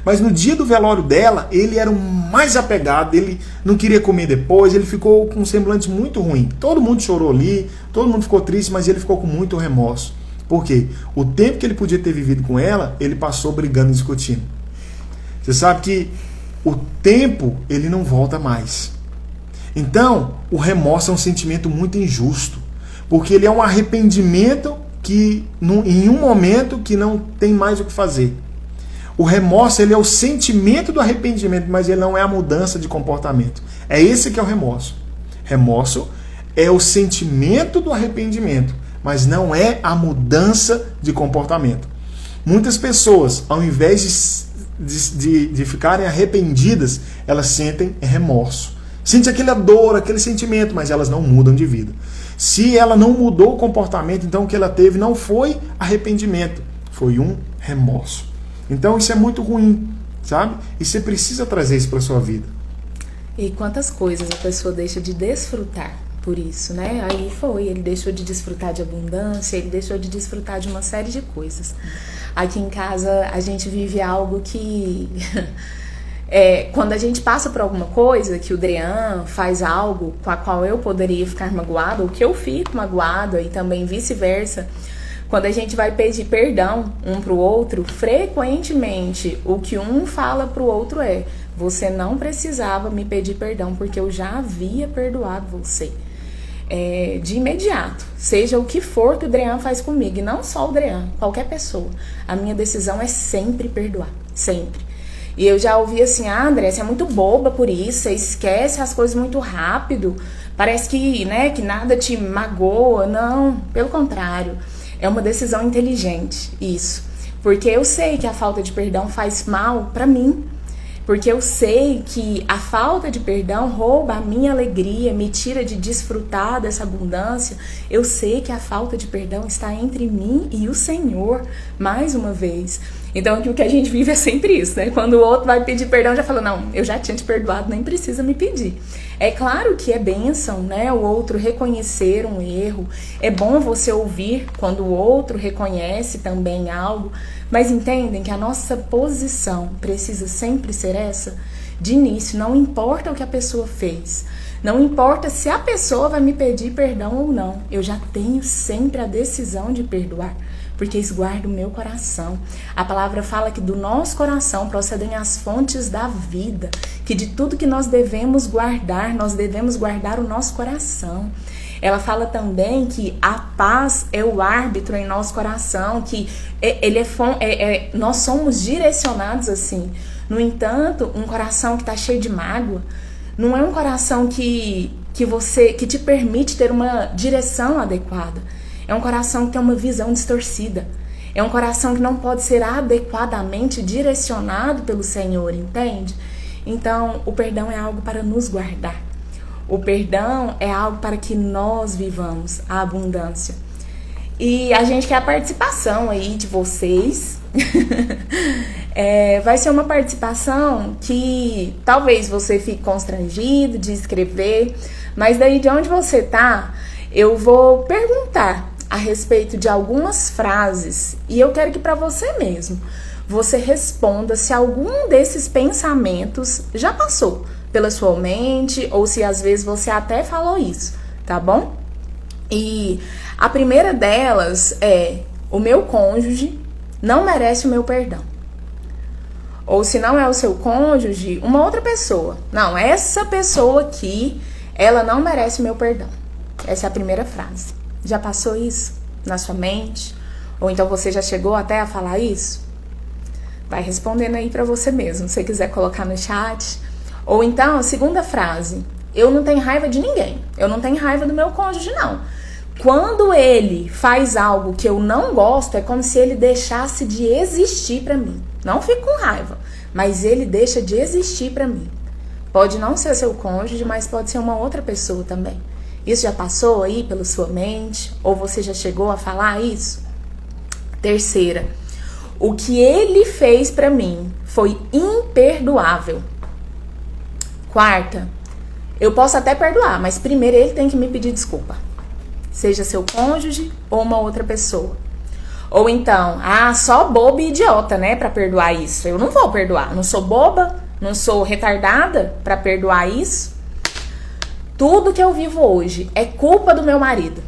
Speaker 1: Mas no dia do velório dela, ele era o mais apegado, ele não queria comer depois, ele ficou com um semblante muito ruim. Todo mundo chorou ali, todo mundo ficou triste, mas ele ficou com muito remorso. Por quê? O tempo que ele podia ter vivido com ela, ele passou brigando e discutindo. Você sabe que o tempo, ele não volta mais. Então, o remorso é um sentimento muito injusto, porque ele é um arrependimento que, em um momento que não tem mais o que fazer. O remorso, ele é o sentimento do arrependimento, mas ele não é a mudança de comportamento. É esse que é o remorso. Remorso é o sentimento do arrependimento, mas não é a mudança de comportamento. Muitas pessoas, ao invés de ficarem arrependidas, elas sentem remorso. Sente aquela dor, aquele sentimento, mas elas não mudam de vida. Se ela não mudou o comportamento, então o que ela teve não foi arrependimento, foi um remorso. Então isso é muito ruim, sabe? E você precisa trazer isso para sua vida.
Speaker 2: E quantas coisas a pessoa deixa de desfrutar por isso, né? Aí ele deixou de desfrutar de abundância, ele deixou de desfrutar de uma série de coisas. Aqui em casa a gente vive algo que... quando a gente passa por alguma coisa, que o Drean faz algo com a qual eu poderia ficar magoada, ou que eu fico magoada, e também vice-versa, Quando a gente vai pedir perdão um pro outro, frequentemente o que um fala pro outro é: você não precisava me pedir perdão porque eu já havia perdoado você. De imediato, seja o que for que o Drean faz comigo, e não só o Drean, qualquer pessoa, a minha decisão é sempre perdoar, sempre. E eu já ouvi assim: André, você é muito boba por isso, você esquece as coisas muito rápido, parece que, né, que nada te magoa. Não, pelo contrário, é uma decisão inteligente isso, porque eu sei que a falta de perdão faz mal pra mim. Porque eu sei que a falta de perdão rouba a minha alegria, me tira de desfrutar dessa abundância. Eu sei que a falta de perdão está entre mim e o Senhor, mais uma vez. Então, o que a gente vive é sempre isso, né? Quando o outro vai pedir perdão, já fala: não, eu já tinha te perdoado, nem precisa me pedir. É claro que é bênção, né? O outro reconhecer um erro. É bom você ouvir quando o outro reconhece também algo. Mas entendem que a nossa posição precisa sempre ser essa? De início, não importa o que a pessoa fez. Não importa se a pessoa vai me pedir perdão ou não. Eu já tenho sempre a decisão de perdoar, porque isso guarda o meu coração. A palavra fala que do nosso coração procedem as fontes da vida, que de tudo que nós devemos guardar o nosso coração. Ela fala também que a paz é o árbitro em nosso coração, que nós somos direcionados assim. No entanto, um coração que está cheio de mágoa não é um coração que te permite ter uma direção adequada. É um coração que tem uma visão distorcida. É um coração que não pode ser adequadamente direcionado pelo Senhor, entende? Então, o perdão é algo para nos guardar. O perdão é algo para que nós vivamos a abundância. E a gente quer a participação aí de vocês. Vai ser uma participação que talvez você fique constrangido de escrever, mas daí de onde você tá, eu vou perguntar a respeito de algumas frases e eu quero que para você mesmo, você responda se algum desses pensamentos já passou pela sua mente, ou se às vezes você até falou isso, tá bom? E a primeira delas é: o meu cônjuge não merece o meu perdão. Ou se não é o seu cônjuge, uma outra pessoa. Não, essa pessoa aqui, ela não merece o meu perdão. Essa é a primeira frase. Já passou isso na sua mente? Ou então você já chegou até a falar isso? Vai respondendo aí pra você mesmo, se você quiser colocar no chat. Ou então, a segunda frase: eu não tenho raiva de ninguém. Eu não tenho raiva do meu cônjuge, não. Quando ele faz algo que eu não gosto, é como se ele deixasse de existir pra mim. Não fico com raiva, mas ele deixa de existir pra mim. Pode não ser seu cônjuge, mas pode ser uma outra pessoa também. Isso já passou aí pela sua mente? Ou você já chegou a falar isso? Terceira: o que ele fez pra mim foi imperdoável. Quarta: eu posso até perdoar, mas primeiro ele tem que me pedir desculpa. Seja seu cônjuge ou uma outra pessoa. Ou então: só boba e idiota, né, pra perdoar isso. Eu não vou perdoar, não sou boba, não sou retardada pra perdoar isso. Tudo que eu vivo hoje é culpa do meu marido.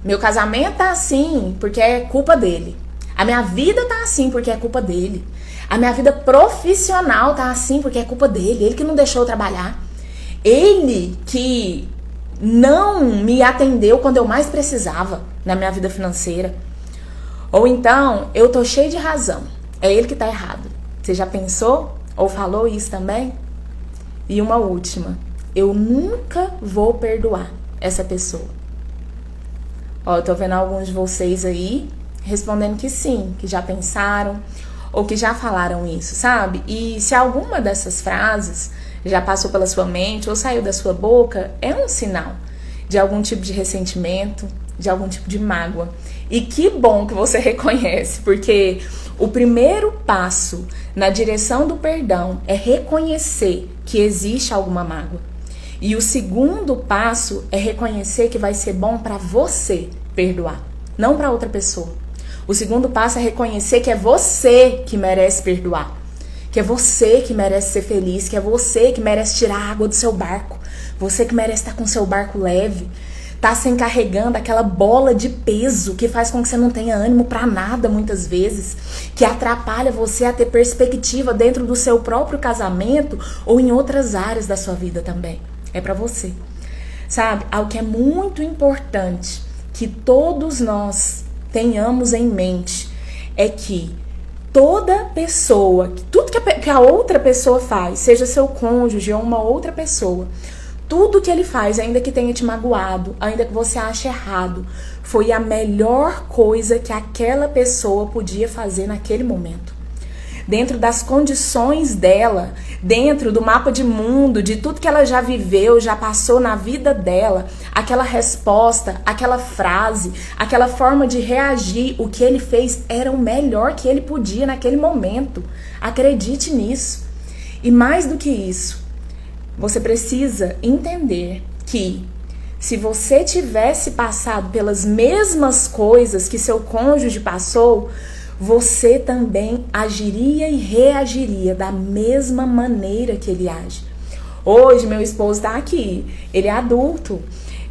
Speaker 2: Meu casamento tá assim porque é culpa dele. A minha vida tá assim porque é culpa dele. A minha vida profissional tá assim porque é culpa dele. Ele que não deixou eu trabalhar. Ele que não me atendeu quando eu mais precisava na minha vida financeira. Ou então, eu tô cheio de razão. É ele que tá errado. Você já pensou ou falou isso também? E uma última: eu nunca vou perdoar essa pessoa. Ó, eu tô vendo alguns de vocês aí respondendo que sim, que já pensaram ou que já falaram isso, sabe? E se alguma dessas frases já passou pela sua mente ou saiu da sua boca, é um sinal de algum tipo de ressentimento, de algum tipo de mágoa. E que bom que você reconhece, porque o primeiro passo na direção do perdão é reconhecer que existe alguma mágoa. E o segundo passo é reconhecer que vai ser bom para você perdoar, não para outra pessoa. O segundo passo é reconhecer que é você que merece perdoar, que é você que merece ser feliz, que é você que merece tirar a água do seu barco, você que merece estar com seu barco leve. tá sem carregando aquela bola de peso que faz com que você não tenha ânimo para nada muitas vezes, que atrapalha você a ter perspectiva dentro do seu próprio casamento ou em outras áreas da sua vida também. É para você. Sabe, algo que é muito importante que todos nós tenhamos em mente é que toda pessoa, tudo que a outra pessoa faz, seja seu cônjuge ou uma outra pessoa, tudo que ele faz, ainda que tenha te magoado, ainda que você ache errado, foi a melhor coisa que aquela pessoa podia fazer naquele momento. Dentro das condições dela, dentro do mapa de mundo, de tudo que ela já viveu, já passou na vida dela, aquela resposta, aquela frase, aquela forma de reagir, o que ele fez era o melhor que ele podia naquele momento. Acredite nisso. E mais do que isso, você precisa entender que se você tivesse passado pelas mesmas coisas que seu cônjuge passou, você também agiria e reagiria da mesma maneira que ele age. Hoje, meu esposo está aqui, ele é adulto,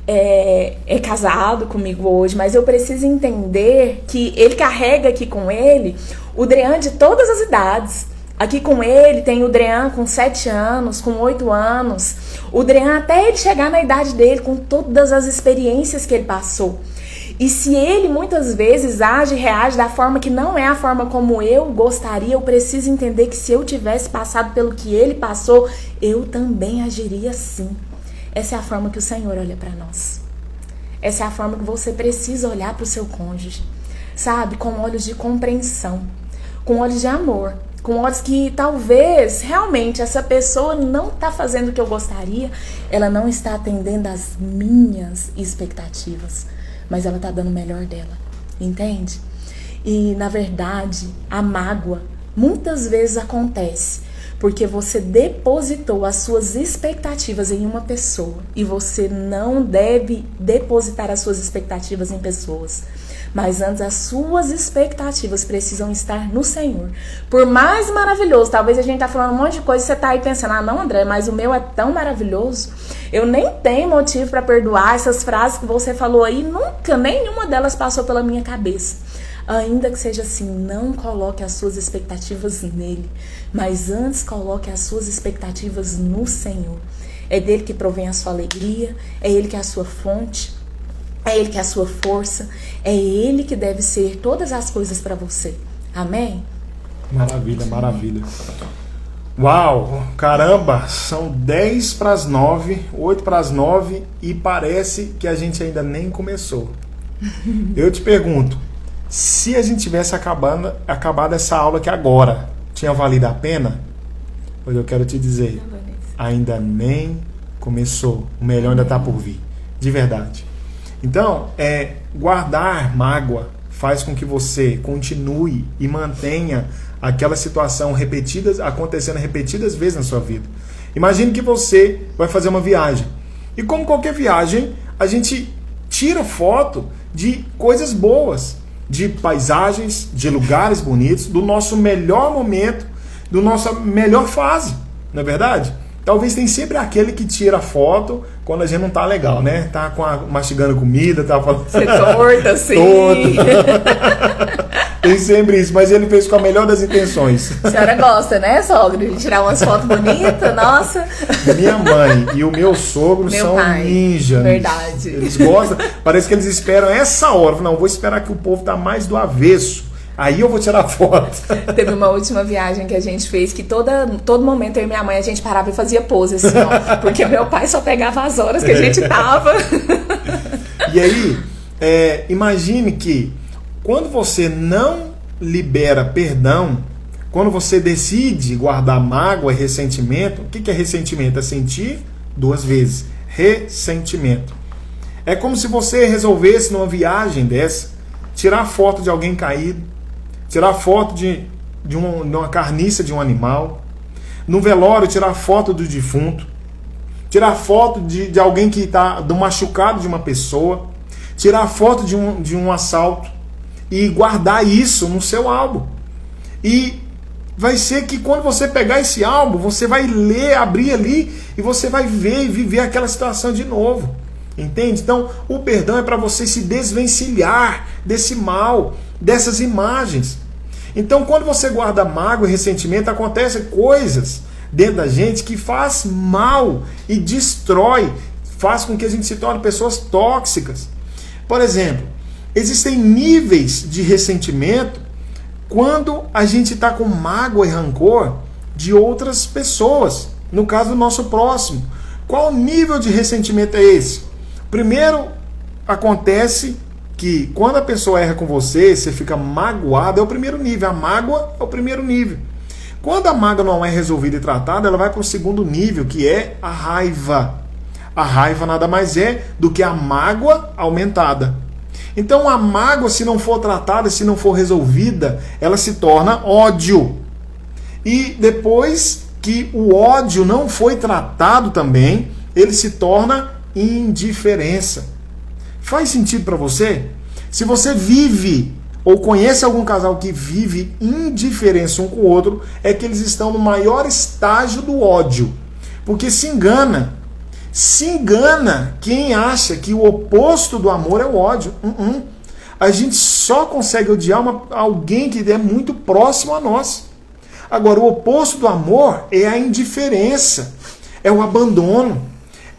Speaker 2: é casado comigo hoje, mas eu preciso entender que ele carrega aqui com ele o Drean de todas as idades. Aqui com ele tem o Drean com 7 anos, com 8 anos, o Drean até ele chegar na idade dele, com todas as experiências que ele passou. E se ele muitas vezes age e reage da forma que não é a forma como eu gostaria, eu preciso entender que se eu tivesse passado pelo que ele passou, eu também agiria assim. Essa é a forma que o Senhor olha para nós. Essa é a forma que você precisa olhar para o seu cônjuge. Sabe? Com olhos de compreensão, com olhos de amor, com olhos que talvez realmente essa pessoa não está fazendo o que eu gostaria, ela não está atendendo às minhas expectativas, mas ela está dando o melhor dela, entende? E, na verdade, a mágoa muitas vezes acontece porque você depositou as suas expectativas em uma pessoa e você não deve depositar as suas expectativas em pessoas. Mas antes, as suas expectativas precisam estar no Senhor. Por mais maravilhoso, talvez a gente tá falando um monte de coisa e você tá aí pensando, não, André, mas o meu é tão maravilhoso. Eu nem tenho motivo para perdoar essas frases que você falou aí, nunca, nenhuma delas passou pela minha cabeça. Ainda que seja assim, não coloque as suas expectativas nele, mas antes coloque as suas expectativas no Senhor. É dele que provém a sua alegria, é ele que é a sua fonte, é ele que é a sua força, é ele que deve ser todas as coisas para você. Amém?
Speaker 1: Maravilha, maravilha. Uau, caramba, são 10 para as 9, 8 para as 9 e parece que a gente ainda nem começou. Eu te pergunto, se a gente tivesse acabado essa aula aqui agora, tinha valido a pena? Pois eu quero te dizer, ainda nem começou, o melhor ainda está por vir, de verdade. Então, guardar mágoa faz com que você continue e mantenha aquela situação acontecendo repetidas vezes na sua vida. Imagine que você vai fazer uma viagem. E como qualquer viagem, a gente tira foto de coisas boas, de paisagens, de lugares bonitos, do nosso melhor momento, da nossa melhor fase, não é verdade? Talvez tem sempre aquele que tira foto quando a gente não tá legal, né? Tá mastigando comida, tá falando...
Speaker 2: Você torta, assim.
Speaker 1: Tem sempre isso, mas ele fez com a melhor das intenções.
Speaker 2: A senhora gosta, né, sogra? De tirar umas fotos bonitas, nossa.
Speaker 1: Minha mãe e o meu sogro são ninjas.
Speaker 2: Verdade.
Speaker 1: Eles gostam, parece que eles esperam essa hora. Não, vou esperar que o povo tá mais do avesso. Aí eu vou tirar foto.
Speaker 2: Teve uma última viagem que a gente fez que todo momento eu e minha mãe a gente parava e fazia pose assim, ó, porque meu pai só pegava as horas que a gente tava.
Speaker 1: E aí, imagine que quando você não libera perdão, quando você decide guardar mágoa e ressentimento, o que é ressentimento? É sentir 2 vezes. Ressentimento. É como se você resolvesse numa viagem dessa, tirar foto de alguém caído, tirar foto de uma carniça de um animal, no velório tirar foto do defunto, tirar foto de alguém que está do machucado de uma pessoa, tirar foto de um assalto e guardar isso no seu álbum. E vai ser que quando você pegar esse álbum, você vai ler, abrir ali e você vai ver e viver aquela situação de novo. Entende? Então, o perdão é para você se desvencilhar desse mal, dessas imagens. Então, quando você guarda mágoa e ressentimento, acontecem coisas dentro da gente que faz mal e destrói, faz com que a gente se torne pessoas tóxicas. Por exemplo, existem níveis de ressentimento quando a gente está com mágoa e rancor de outras pessoas, no caso do nosso próximo. Qual nível de ressentimento é esse? Primeiro, acontece que quando a pessoa erra com você, você fica magoado, é o primeiro nível. A mágoa é o primeiro nível. Quando a mágoa não é resolvida e tratada, ela vai para o segundo nível, que é a raiva. A raiva nada mais é do que a mágoa aumentada. Então a mágoa, se não for tratada, se não for resolvida, ela se torna ódio. E depois que o ódio não foi tratado também, ele se torna indiferença. Faz sentido para você? Se você vive ou conhece algum casal que vive indiferença um com o outro, é que eles estão no maior estágio do ódio. Porque se engana quem acha que o oposto do amor é o ódio. A gente só consegue odiar alguém que é muito próximo a nós. Agora, o oposto do amor é a indiferença, é o abandono,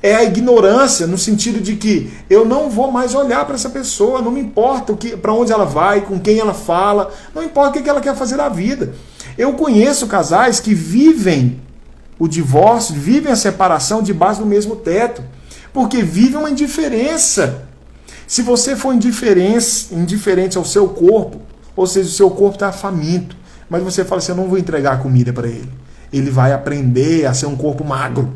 Speaker 1: é a ignorância, no sentido de que eu não vou mais olhar para essa pessoa, não me importa para onde ela vai, com quem ela fala, não importa o que ela quer fazer na vida. Eu conheço casais que vivem o divórcio, vivem a separação debaixo do mesmo teto, porque vivem uma indiferença. Se você for indiferente ao seu corpo, ou seja, o seu corpo está faminto, mas você fala assim, eu não vou entregar comida para ele. Ele vai aprender a ser um corpo magro.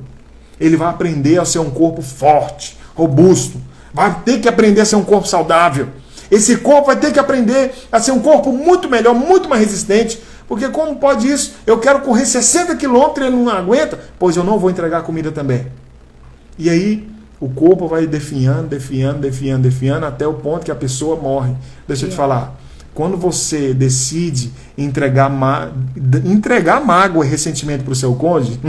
Speaker 1: Ele vai aprender a ser um corpo forte, robusto. Vai ter que aprender a ser um corpo saudável. Esse corpo vai ter que aprender a ser um corpo muito melhor, muito mais resistente. Porque como pode isso? Eu quero correr 60 quilômetros e ele não aguenta? Pois eu não vou entregar comida também. E aí o corpo vai definhando até o ponto que a pessoa morre. Deixa eu te falar. Quando você decide entregar mágoa e ressentimento para o seu cônjuge,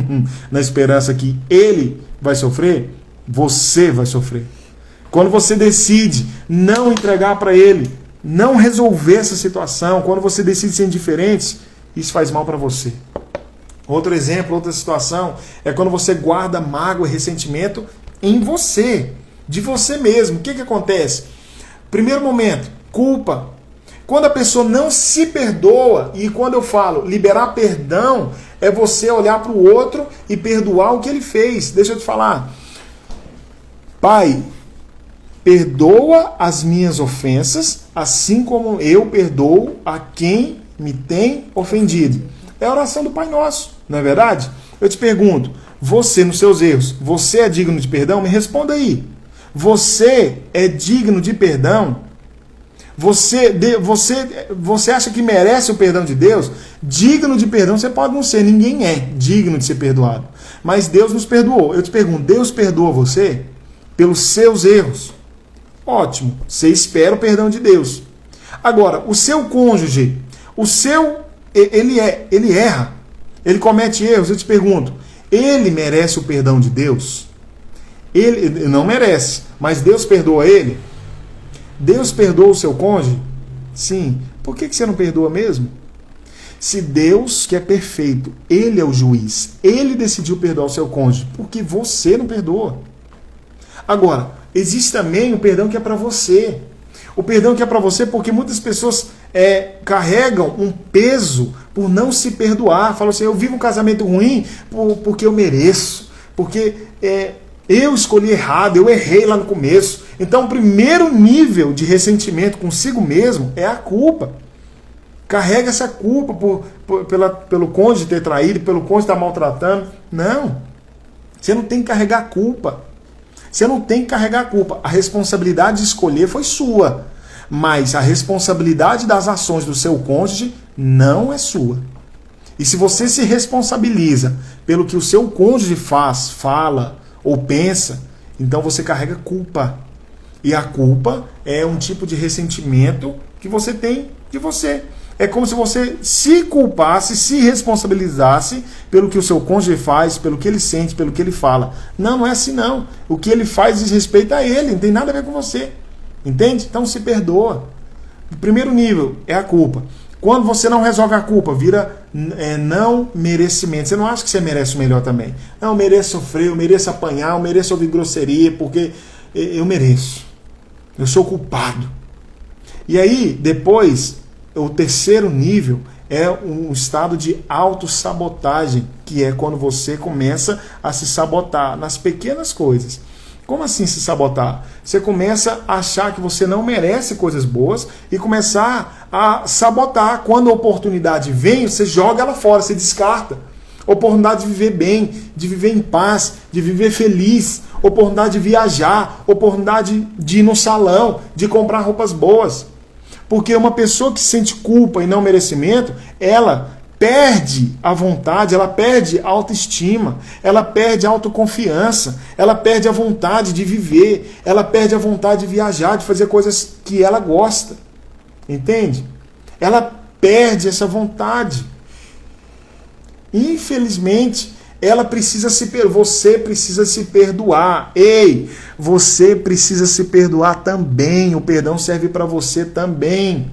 Speaker 1: na esperança que ele vai sofrer, você vai sofrer. Quando você decide não entregar para ele, não resolver essa situação, quando você decide ser indiferente, isso faz mal para você. Outro exemplo, outra situação, é quando você guarda mágoa e ressentimento em você, de você mesmo. O que acontece? Primeiro momento, culpa. Quando a pessoa não se perdoa, e quando eu falo liberar perdão, é você olhar para o outro e perdoar o que ele fez. Deixa eu te falar. Pai, perdoa as minhas ofensas, assim como eu perdoo a quem me tem ofendido. É a oração do Pai Nosso, não é verdade? Eu te pergunto, você nos seus erros, você é digno de perdão? Me responda aí. Você é digno de perdão? Você acha que merece o perdão de Deus? Digno de perdão você pode não ser, ninguém é digno de ser perdoado. Mas Deus nos perdoou. Eu te pergunto, Deus perdoa você pelos seus erros? Ótimo, você espera o perdão de Deus. Agora, o seu cônjuge, ele erra, ele comete erros, eu te pergunto, ele merece o perdão de Deus? Ele não merece, mas Deus perdoa ele? Deus perdoa o seu cônjuge? Sim. Por que você não perdoa mesmo? Se Deus, que é perfeito, Ele é o juiz, Ele decidiu perdoar o seu cônjuge, porque você não perdoa. Agora, existe também o perdão que é para você. O perdão que é para você porque muitas pessoas carregam um peso por não se perdoar. Falam assim, eu vivo um casamento ruim porque eu mereço, porque eu escolhi errado, eu errei lá no começo. Então, o primeiro nível de ressentimento consigo mesmo é a culpa. Carrega essa culpa pelo cônjuge ter traído, pelo cônjuge estar maltratando. Não. Você não tem que carregar culpa. Você não tem que carregar culpa. A responsabilidade de escolher foi sua. Mas a responsabilidade das ações do seu cônjuge não é sua. E se você se responsabiliza pelo que o seu cônjuge faz, fala ou pensa, então você carrega culpa. E a culpa é um tipo de ressentimento que você tem de você. É como se você se culpasse, se responsabilizasse pelo que o seu cônjuge faz, pelo que ele sente, pelo que ele fala. Não, não é assim não. O que ele faz diz respeito a ele, não tem nada a ver com você. Entende? Então se perdoa. O primeiro nível é a culpa. Quando você não resolve a culpa, vira não merecimento. Você não acha que você merece o melhor também. Não, eu mereço sofrer, eu mereço apanhar, eu mereço ouvir grosseria, porque eu mereço. Eu sou culpado. E aí, depois, o terceiro nível é um estado de autossabotagem, que é quando você começa a se sabotar nas pequenas coisas. Como assim se sabotar? Você começa a achar que você não merece coisas boas e começar a sabotar. Quando a oportunidade vem, você joga ela fora, você descarta. Oportunidade de viver bem, de viver em paz, de viver feliz, oportunidade de viajar, oportunidade de ir no salão, de comprar roupas boas. Porque uma pessoa que sente culpa e não merecimento, ela perde a vontade, ela perde a autoestima, ela perde a autoconfiança, ela perde a vontade de viver, ela perde a vontade de viajar, de fazer coisas que ela gosta. Entende? Ela perde essa vontade. Infelizmente, você precisa se perdoar. Ei, você precisa se perdoar também. O perdão serve para você também.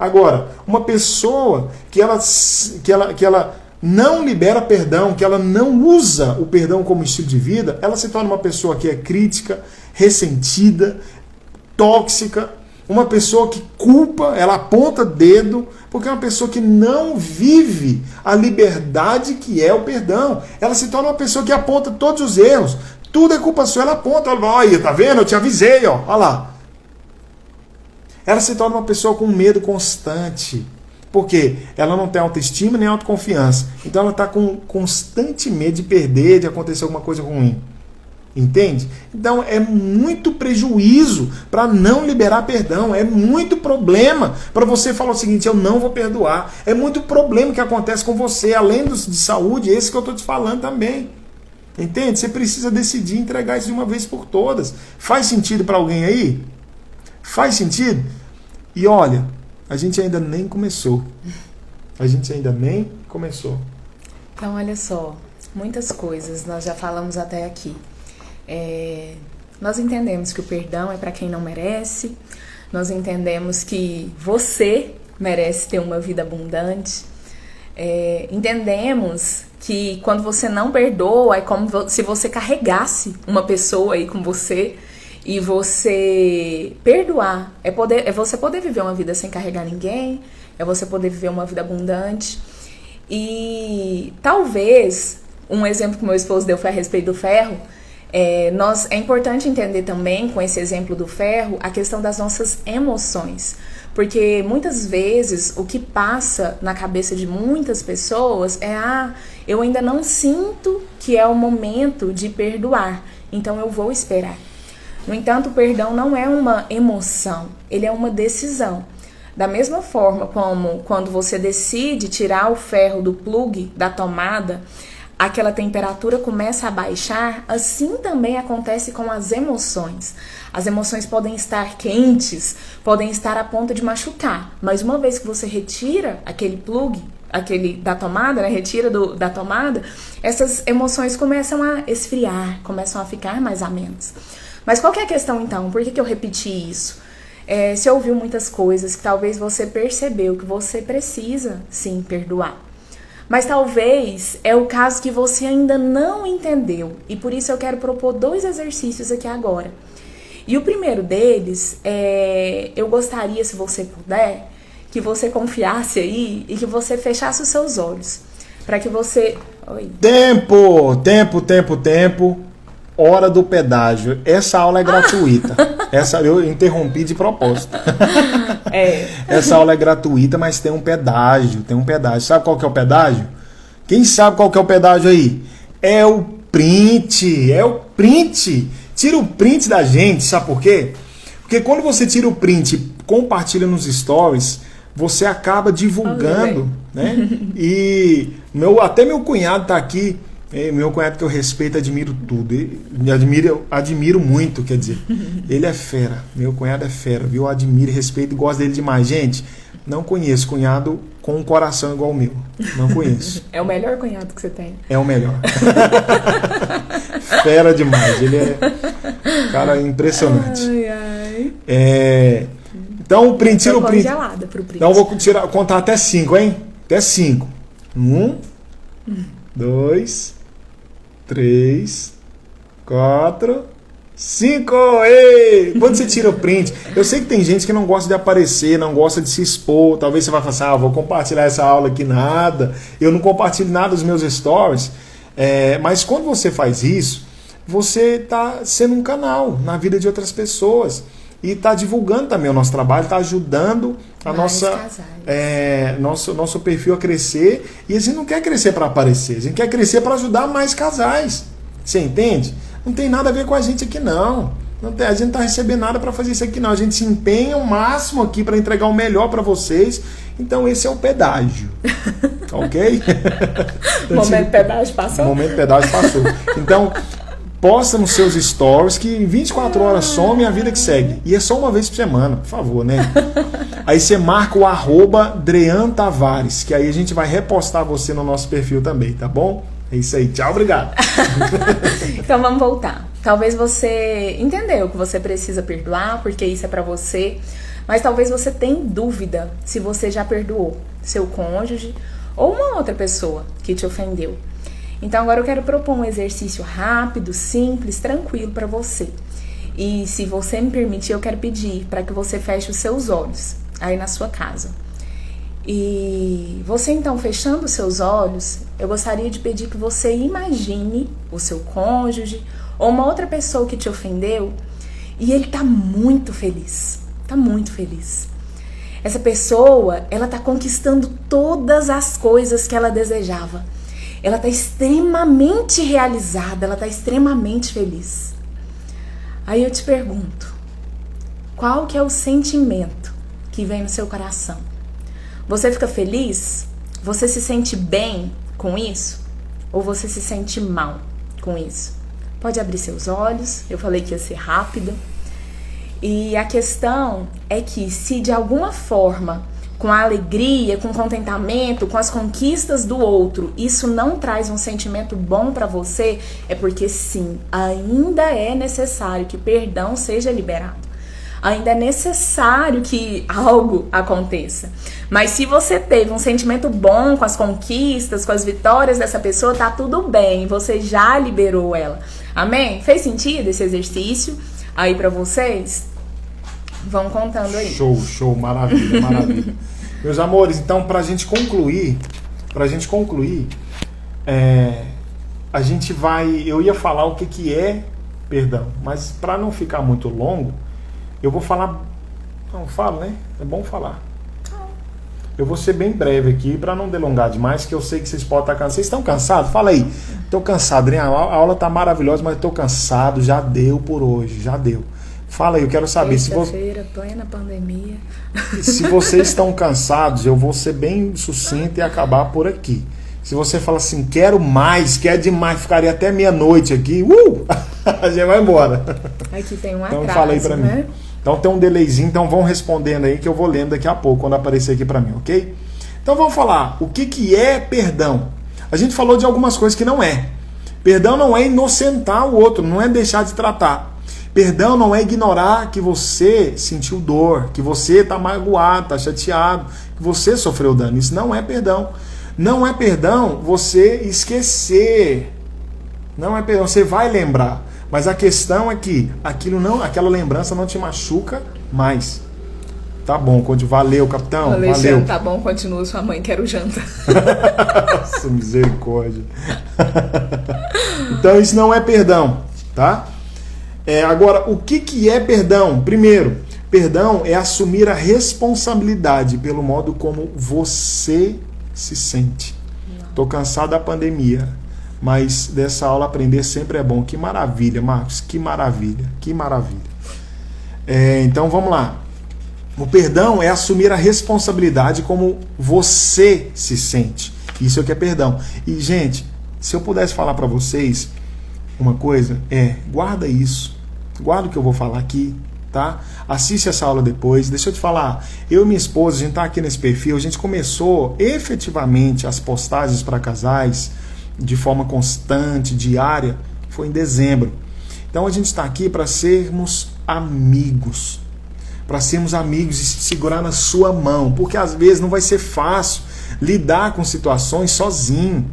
Speaker 1: Agora, uma pessoa que ela não libera perdão, que ela não usa o perdão como estilo de vida, ela se torna uma pessoa que é crítica, ressentida, tóxica, uma pessoa que culpa, ela aponta dedo, porque é uma pessoa que não vive a liberdade que é o perdão. Ela se torna uma pessoa que aponta todos os erros. Tudo é culpa sua, ela aponta. Olha, tá vendo? Eu te avisei, ó. Olha lá. Ela se torna uma pessoa com medo constante. Por quê? Ela não tem autoestima nem autoconfiança. Então ela está com constante medo de perder, de acontecer alguma coisa ruim. Entende? Então é muito prejuízo para não liberar perdão, é muito problema para você falar o seguinte: eu não vou perdoar. É muito problema que acontece com você, além de saúde, esse que eu estou te falando também. Entende? Você precisa decidir entregar isso de uma vez por todas. Faz sentido para alguém aí? Faz sentido? E olha, a gente ainda nem começou. A gente ainda nem começou.
Speaker 2: Então olha só, muitas coisas nós já falamos até aqui. Nós entendemos que o perdão é para quem não merece, nós entendemos que você merece ter uma vida abundante, entendemos que quando você não perdoa é como se você carregasse uma pessoa aí com você, e você perdoar é você poder viver uma vida sem carregar ninguém, é você poder viver uma vida abundante. E talvez um exemplo que meu esposo deu foi a respeito do ferro. É importante entender também, com esse exemplo do ferro, a questão das nossas emoções. Porque muitas vezes o que passa na cabeça de muitas pessoas é: eu ainda não sinto que é o momento de perdoar, então eu vou esperar. No entanto, o perdão não é uma emoção, ele é uma decisão. Da mesma forma como quando você decide tirar o ferro do plug da tomada, aquela temperatura começa a baixar, assim também acontece com as emoções. As emoções podem estar quentes, podem estar a ponto de machucar, mas uma vez que você retira aquele plug, aquele da tomada, né, retira da tomada, essas emoções começam a esfriar, começam a ficar mais amenas. Mas qual que é a questão então? Por que eu repeti isso? Você ouviu muitas coisas que talvez você percebeu que você precisa sim perdoar. Mas talvez é o caso que você ainda não entendeu. E por isso eu quero propor 2 exercícios aqui agora. E o primeiro deles eu gostaria, se você puder, que você confiasse aí e que você fechasse os seus olhos. Para que você... Oi.
Speaker 1: Tempo. Hora do pedágio. Essa aula é gratuita. Eu interrompi de propósito. Essa aula é gratuita, mas tem um pedágio. Sabe qual que é o pedágio? Quem sabe qual que é o pedágio aí? É o print. Tira o print da gente, sabe por quê? Porque quando você tira o print e compartilha nos stories, você acaba divulgando, né? E até meu cunhado tá aqui. Meu cunhado que eu respeito, admiro tudo. Admiro muito, quer dizer. Ele é fera. Meu cunhado é fera, viu? Eu admiro, respeito e gosto dele demais. Gente, Não conheço cunhado com um coração igual o meu. Não conheço.
Speaker 2: É o melhor cunhado que você tem.
Speaker 1: É o melhor. Fera demais. Ele é cara impressionante.
Speaker 2: Ai, ai.
Speaker 1: Então o print, tira o print.
Speaker 2: Congelada pro print.
Speaker 1: Então eu vou contar até 5, hein? Até 5. 1, 2, 3, 4, 5. Ei! Quando você tira o print, eu sei que tem gente que não gosta de aparecer, não gosta de se expor. Talvez você vai falar assim, vou compartilhar essa aula aqui, nada. Eu não compartilho nada dos meus stories. Mas quando você faz isso, você está sendo um canal na vida de outras pessoas. E está divulgando também o nosso trabalho, está ajudando a nosso perfil a crescer. E a gente não quer crescer para aparecer, a gente quer crescer para ajudar mais casais. Você entende? Não tem nada a ver com a gente aqui, não. A gente não está recebendo nada para fazer isso aqui, não. A gente se empenha o máximo aqui para entregar o melhor para vocês. Então esse é o pedágio. Ok?
Speaker 2: Momento pedágio passou?
Speaker 1: Momento pedágio passou. Então, posta nos seus stories que em 24 horas some a vida que segue. E é só uma vez por semana, por favor, né? Aí você marca o @DreanTavares, que aí a gente vai repostar você no nosso perfil também, tá bom? É isso aí. Tchau, obrigado.
Speaker 2: Então vamos voltar. Talvez você entendeu que você precisa perdoar, porque isso é pra você. Mas talvez você tenha dúvida se você já perdoou seu cônjuge ou uma outra pessoa que te ofendeu. Então agora eu quero propor um exercício rápido, simples, tranquilo para você. E se você me permitir, eu quero pedir para que você feche os seus olhos aí na sua casa. E você então, fechando os seus olhos, eu gostaria de pedir que você imagine o seu cônjuge ou uma outra pessoa que te ofendeu e ele tá muito feliz, tá muito feliz. Essa pessoa, ela tá conquistando todas as coisas que ela desejava. Ela está extremamente realizada, ela está extremamente feliz. Aí eu te pergunto, qual que é o sentimento que vem no seu coração? Você fica feliz? Você se sente bem com isso? Ou você se sente mal com isso? Pode abrir seus olhos, eu falei que ia ser rápido. E a questão é que se de alguma forma, com a alegria, com o contentamento, com as conquistas do outro, isso não traz um sentimento bom para você, é porque sim, ainda é necessário que perdão seja liberado. Ainda é necessário que algo aconteça. Mas se você teve um sentimento bom com as conquistas, com as vitórias dessa pessoa, tá tudo bem, você já liberou ela. Amém? Fez sentido esse exercício aí pra vocês? Vão contando aí.
Speaker 1: Show, maravilha, maravilha. Meus amores, então pra gente concluir, a gente vai, eu ia falar o que é perdão, mas pra não ficar muito longo, eu vou falar, não falo, né? É bom falar. Eu vou ser bem breve aqui pra não delongar demais, que eu sei que vocês podem estar cansados. Vocês estão cansados? Fala aí. Tô cansado, né? A aula tá maravilhosa, mas tô cansado, já deu por hoje, já deu. Fala aí, eu quero saber.
Speaker 2: Terça-feira, plena pandemia.
Speaker 1: Se vocês estão cansados, eu vou ser bem sucinto e acabar por aqui. Se você fala assim, quero mais, quer demais, ficaria até meia-noite aqui, a gente vai embora.
Speaker 2: Aqui tem um atraso,
Speaker 1: então fala aí pra
Speaker 2: né?
Speaker 1: mim. Então tem um delayzinho, então vão respondendo aí que eu vou lendo daqui a pouco, quando aparecer aqui pra mim, ok? Então vamos falar, o que é perdão? A gente falou de algumas coisas que não é. Perdão não é inocentar o outro, não é deixar de tratar. Perdão não é ignorar que você sentiu dor, que você está magoado, está chateado, que você sofreu dano. Isso não é perdão. Não é perdão você esquecer. Não é perdão, você vai lembrar. Mas a questão é que aquela lembrança não te machuca mais. Tá bom, valeu, capitão.
Speaker 2: Alexandre,
Speaker 1: valeu.
Speaker 2: Tá bom, continua, sua mãe quer o janta.
Speaker 1: Nossa, misericórdia. Então isso não é perdão, tá? Agora, o que é perdão? Primeiro, perdão é assumir a responsabilidade pelo modo como você se sente. Tô cansado da pandemia, mas dessa aula aprender sempre é bom. Que maravilha, Marcos, que maravilha, que maravilha. Então vamos lá. O perdão é assumir a responsabilidade como você se sente. Isso é o que é perdão. E, gente, se eu pudesse falar para vocês uma coisa, guarda isso. Guarda o que eu vou falar aqui, tá? Assiste essa aula depois. Deixa eu te falar, eu e minha esposa, a gente tá aqui nesse perfil, a gente começou efetivamente as postagens para casais de forma constante, diária, foi em dezembro. Então a gente está aqui para sermos amigos, e se segurar na sua mão, porque às vezes não vai ser fácil lidar com situações sozinho.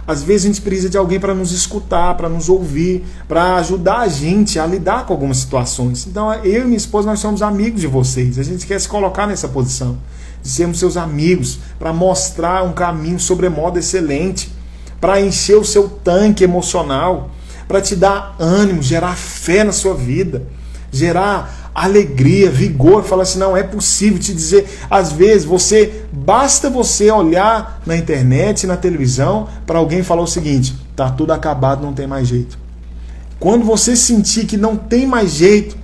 Speaker 1: Às vezes a gente precisa de alguém para nos escutar, para nos ouvir, para ajudar a gente a lidar com algumas situações. Então eu e minha esposa, nós somos amigos de vocês. A gente quer se colocar nessa posição, de sermos seus amigos, para mostrar um caminho sobremodo excelente, para encher o seu tanque emocional, para te dar ânimo, gerar fé na sua vida, gerar alegria, vigor, falar assim, não, é possível, te dizer, às vezes basta você olhar na internet, na televisão, para alguém falar o seguinte, tá tudo acabado, não tem mais jeito. Quando você sentir que não tem mais jeito,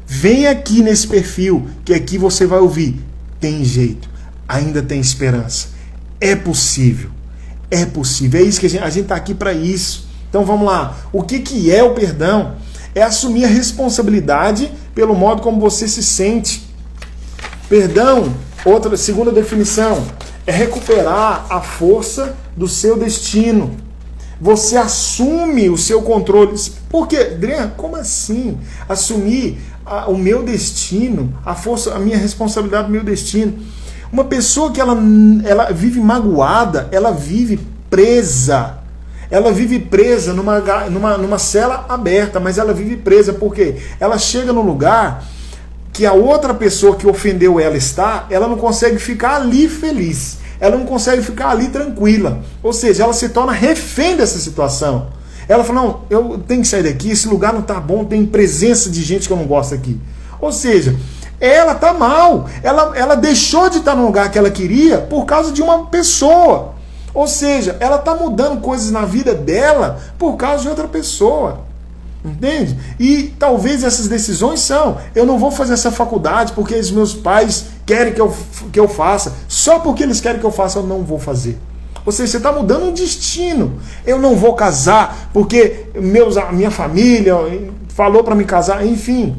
Speaker 1: vem aqui nesse perfil, que aqui você vai ouvir, tem jeito, ainda tem esperança, é possível, é isso que a gente está aqui para isso. Então vamos lá, o que é o perdão? É assumir a responsabilidade pelo modo como você se sente. Perdão, segunda definição, é recuperar a força do seu destino. Você assume o seu controle. Por quê, Adriano? Como assim? Assumir o meu destino, a força, a minha responsabilidade do meu destino. Uma pessoa que ela vive magoada, ela vive presa. Ela vive presa numa cela aberta, mas ela vive presa porque ela chega num lugar que a outra pessoa que ofendeu ela não consegue ficar ali feliz, ela não consegue ficar ali tranquila, ou seja, ela se torna refém dessa situação. Ela fala, não, eu tenho que sair daqui, esse lugar não tá bom, tem presença de gente que eu não gosto aqui. Ou seja, ela tá mal, ela deixou de estar no lugar que ela queria por causa de uma pessoa. Ou seja, ela está mudando coisas na vida dela por causa de outra pessoa. Entende? E talvez essas decisões são, eu não vou fazer essa faculdade porque os meus pais querem que eu faça. Só porque eles querem que eu faça, eu não vou fazer. Ou seja, você está mudando um destino. Eu não vou casar porque minha família falou para me casar. Enfim,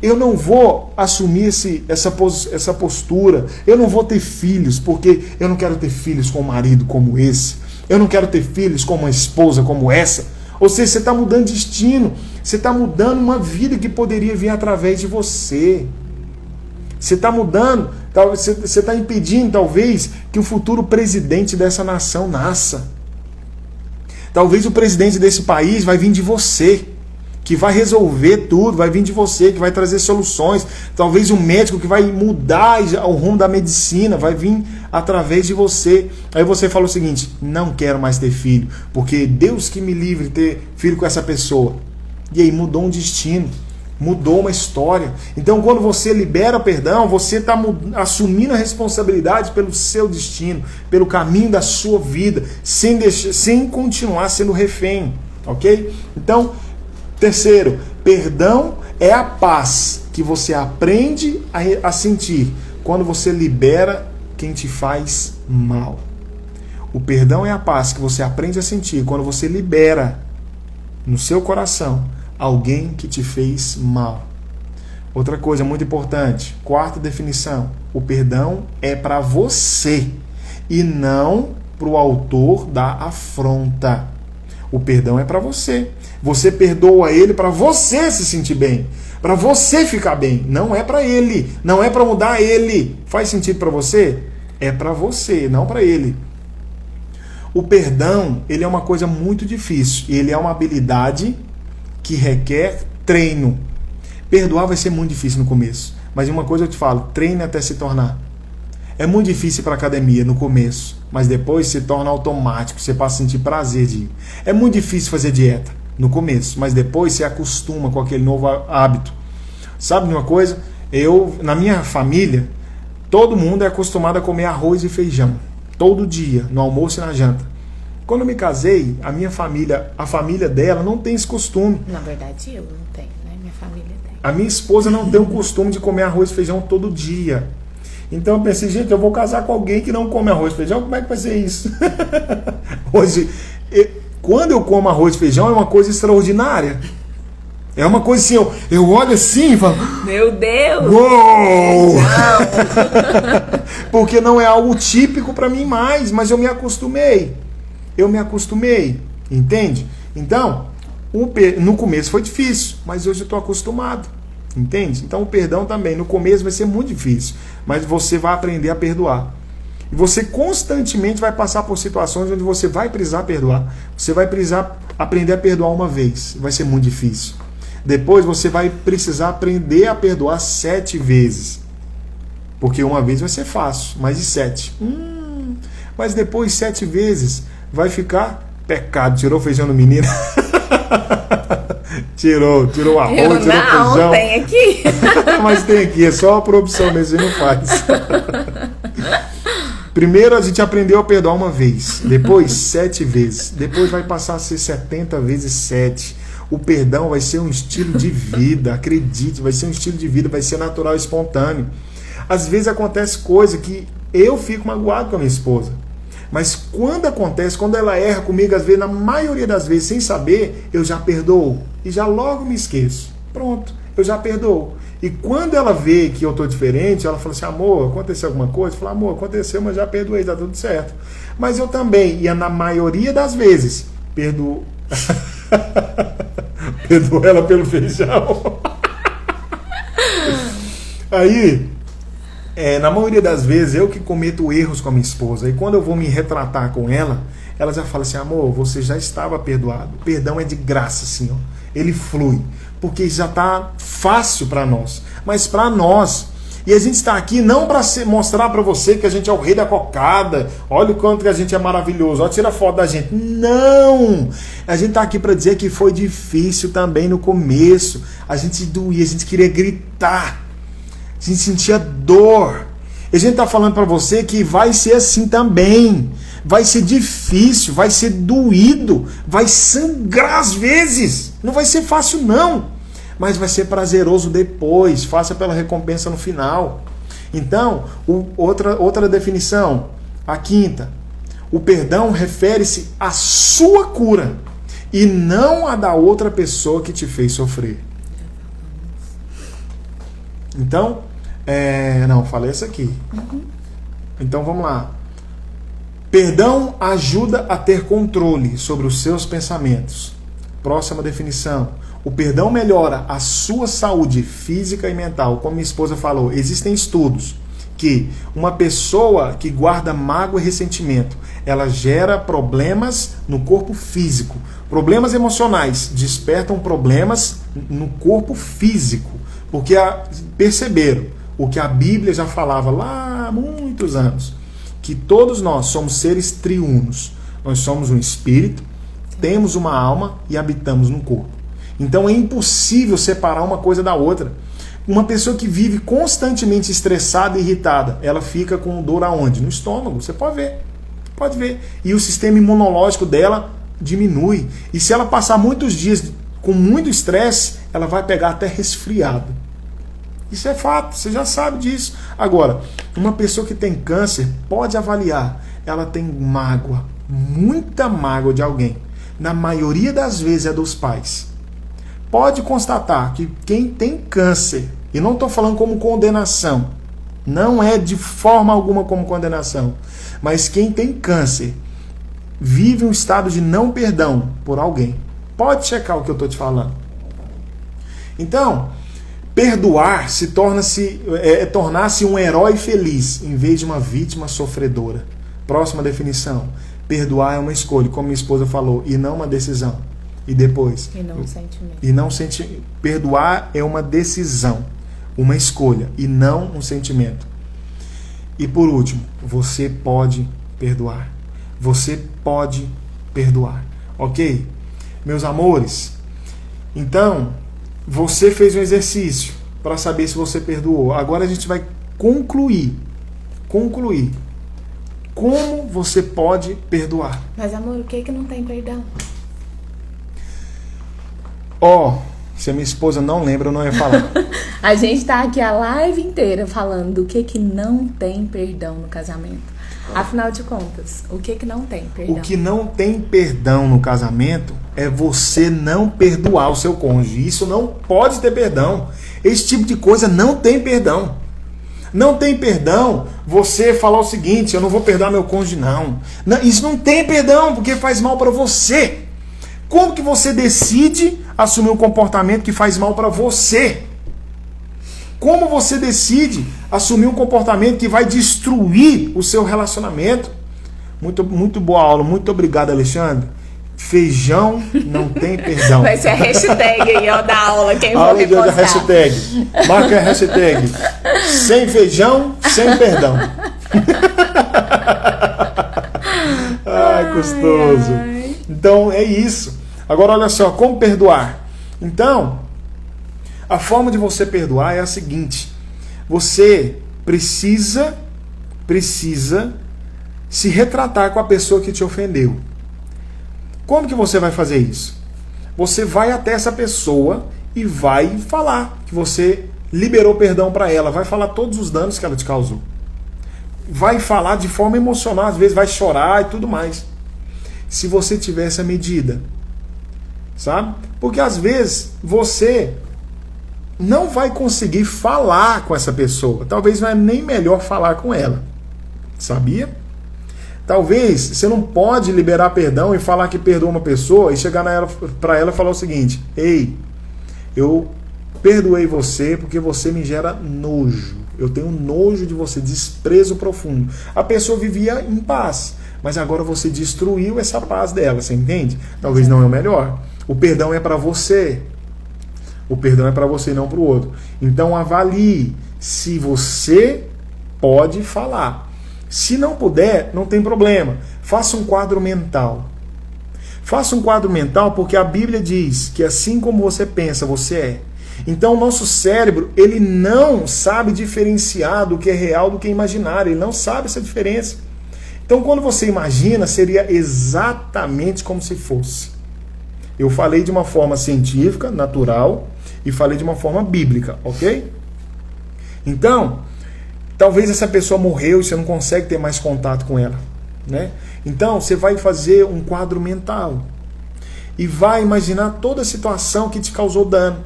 Speaker 1: eu não vou assumir essa postura. Eu não vou ter filhos, porque eu não quero ter filhos com um marido como esse. Eu não quero ter filhos com uma esposa como essa. Ou seja, você está mudando destino. Você está mudando uma vida que poderia vir através de você. Você está mudando, você está impedindo, talvez, que o futuro presidente dessa nação nasça. Talvez o presidente desse país vai vir de você, que vai resolver tudo, vai vir de você, que vai trazer soluções. Talvez um médico que vai mudar o rumo da medicina, vai vir através de você. Aí você fala o seguinte, não quero mais ter filho, porque Deus que me livre de ter filho com essa pessoa. E aí mudou um destino, mudou uma história. Então quando você libera o perdão, você está assumindo a responsabilidade pelo seu destino, pelo caminho da sua vida, sem continuar sendo refém, ok? Então, terceiro, perdão é a paz que você aprende a sentir quando você libera quem te faz mal. O perdão é a paz que você aprende a sentir quando você libera no seu coração alguém que te fez mal. Outra coisa muito importante, quarta definição, o perdão é para você e não para o autor da afronta. O perdão é para você. Você perdoa ele para você se sentir bem, para você ficar bem. Não é para ele, não é para mudar ele. Faz sentido para você? É para você, não para ele. O perdão, ele é uma coisa muito difícil. Ele é uma habilidade que requer treino. Perdoar vai ser muito difícil no começo, mas uma coisa eu te falo, treine até se tornar. É muito difícil para academia no começo, mas depois se torna automático, você passa a sentir prazer de ir. É muito difícil fazer dieta no começo, mas depois você acostuma com aquele novo hábito. Sabe de uma coisa? Na minha família, todo mundo é acostumado a comer arroz e feijão, todo dia, no almoço e na janta. Quando eu me casei, a família dela não tem esse costume.
Speaker 2: Na verdade, eu não tenho, né? Minha família tem.
Speaker 1: A minha esposa não tem o costume de comer arroz e feijão todo dia. Então eu pensei, gente, eu vou casar com alguém que não come arroz e feijão, como é que vai ser isso? Hoje, quando eu como arroz e feijão, é uma coisa extraordinária. É uma coisa assim, eu olho assim e falo,
Speaker 2: meu Deus!
Speaker 1: Uou! Porque não é algo típico para mim mais, mas eu me acostumei. Entende? Então, no começo foi difícil, mas hoje eu estou acostumado. Entende? Então o perdão também, no começo vai ser muito difícil, mas você vai aprender a perdoar. E você constantemente vai passar por situações onde você vai precisar perdoar. Você vai precisar aprender a perdoar uma vez, vai ser muito difícil. Depois você vai precisar aprender a perdoar 7 vezes. Porque uma vez vai ser fácil, mas e 7? Mas depois 7 vezes vai ficar pecado. Tirou o feijão do menino? Tirou o arroz, tirou o feijão.
Speaker 2: Não, tem aqui.
Speaker 1: Mas tem aqui, é só por opção mesmo, você não faz. Primeiro a gente aprendeu a perdoar uma vez, depois 7 vezes, depois vai passar a ser 70 vezes 7. O perdão vai ser um estilo de vida, acredite, vai ser um estilo de vida, vai ser natural e espontâneo. Às vezes acontece coisa que eu fico magoado com a minha esposa, mas quando acontece, quando ela erra comigo, às vezes, na maioria das vezes, sem saber, eu já perdoo e já logo me esqueço. Pronto, eu já perdoo. E quando ela vê que eu estou diferente, ela fala assim, amor, aconteceu alguma coisa? Eu falo, amor, aconteceu, mas já perdoei, está tudo certo. Mas eu também, e na maioria das vezes, perdoo ela pelo feijão. Aí, na maioria das vezes, eu que cometo erros com a minha esposa. E quando eu vou me retratar com ela, ela já fala assim, amor, você já estava perdoado. O perdão é de graça, assim, ó. Ele flui. Porque já está fácil para nós. Mas para nós, e a gente está aqui não para mostrar para você que a gente é o rei da cocada, olha o quanto que a gente é maravilhoso, olha, tira foto da gente. Não! A gente está aqui para dizer que foi difícil também no começo. A gente doía, a gente queria gritar, a gente sentia dor. E a gente está falando para você que vai ser assim também. Vai ser difícil, vai ser doído, vai sangrar às vezes. Não vai ser fácil não, mas vai ser prazeroso depois. Faça pela recompensa no final. Então, outra definição, a quinta. O perdão refere-se à sua cura e não à da outra pessoa que te fez sofrer. Então, não, falei isso aqui. Então vamos lá. Perdão ajuda a ter controle sobre os seus pensamentos. Próxima definição. O perdão melhora a sua saúde física e mental. Como minha esposa falou, existem estudos que uma pessoa que guarda mágoa e ressentimento, ela gera problemas no corpo físico. Problemas emocionais despertam problemas no corpo físico. Porque perceberam o que a Bíblia já falava lá há muitos anos, que todos nós somos seres triunos. Nós somos um espírito, temos uma alma e habitamos no corpo. Então é impossível separar uma coisa da outra. Uma pessoa que vive constantemente estressada e irritada, ela fica com dor aonde? No estômago, você pode ver. Pode ver. E o sistema imunológico dela diminui. E se ela passar muitos dias com muito estresse, ela vai pegar até resfriado. Isso é fato, você já sabe disso. Agora, uma pessoa que tem câncer, pode avaliar, ela tem mágoa, muita mágoa de alguém. Na maioria das vezes é dos pais. Pode constatar que quem tem câncer, e não estou falando como condenação, não é de forma alguma como condenação, mas quem tem câncer vive um estado de não perdão por alguém. Pode checar o que eu estou te falando. Então, perdoar tornar-se um herói feliz em vez de uma vítima sofredora. Próxima definição. Perdoar é uma escolha, como minha esposa falou, e não uma decisão. E depois? E não um sentimento. Perdoar é uma decisão, uma escolha, e não um sentimento. E por último, você pode perdoar. Você pode perdoar. Ok? Meus amores, então, você fez um exercício para saber se você perdoou. Agora a gente vai concluir. Como você pode perdoar?
Speaker 2: Mas amor, o que não tem perdão?
Speaker 1: Se a minha esposa não lembra, eu não ia falar.
Speaker 2: A gente tá aqui a live inteira falando do que não tem perdão no casamento. Afinal de contas, o que não tem perdão?
Speaker 1: O que não tem perdão no casamento é você não perdoar o seu cônjuge. Isso não pode ter perdão. Esse tipo de coisa não tem perdão. Não tem perdão você falar o seguinte: eu não vou perdoar meu cônjuge, não. Isso não tem perdão, porque faz mal para você. Como que você decide assumir um comportamento que faz mal para você? Como você decide assumir um comportamento que vai destruir o seu relacionamento? Muito boa aula. Muito obrigado, Alexandre. Feijão não tem perdão.
Speaker 2: Vai ser a hashtag aí, ó, da aula. Quem for
Speaker 1: aula de hoje, a
Speaker 2: repostar.
Speaker 1: hashtag. Marca a hashtag. Sem feijão, sem perdão. Ai, gostoso.
Speaker 2: Ai.
Speaker 1: Então, é isso. Agora, olha só, como perdoar? Então, a forma de você perdoar é a seguinte: você precisa se retratar com a pessoa que te ofendeu. Como que você vai fazer isso? Você vai até essa pessoa e vai falar que você liberou perdão para ela, vai falar todos os danos que ela te causou. Vai falar de forma emocional, às vezes vai chorar e tudo mais. Se você tiver essa medida, sabe? Porque às vezes você não vai conseguir falar com essa pessoa. Talvez não é nem melhor falar com ela. Sabia? Talvez você não pode liberar perdão e falar que perdoa uma pessoa e chegar para ela e falar o seguinte: ei, eu perdoei você porque você me gera nojo. Eu tenho nojo de você, desprezo profundo. A pessoa vivia em paz, mas agora você destruiu essa paz dela, você entende? Talvez não é o melhor. O perdão é para você. O perdão é para você e não para o outro. Então avalie se você pode falar. Se não puder, não tem problema. Faça um quadro mental. Faça um quadro mental porque a Bíblia diz que assim como você pensa, você é. Então o nosso cérebro, ele não sabe diferenciar do que é real do que é imaginário. Ele não sabe essa diferença. Então quando você imagina, seria exatamente como se fosse. Eu falei de uma forma científica, natural, e falei de uma forma bíblica, ok? Então, talvez essa pessoa morreu e você não consegue ter mais contato com ela, né? Então, você vai fazer um quadro mental e vai imaginar toda a situação que te causou dano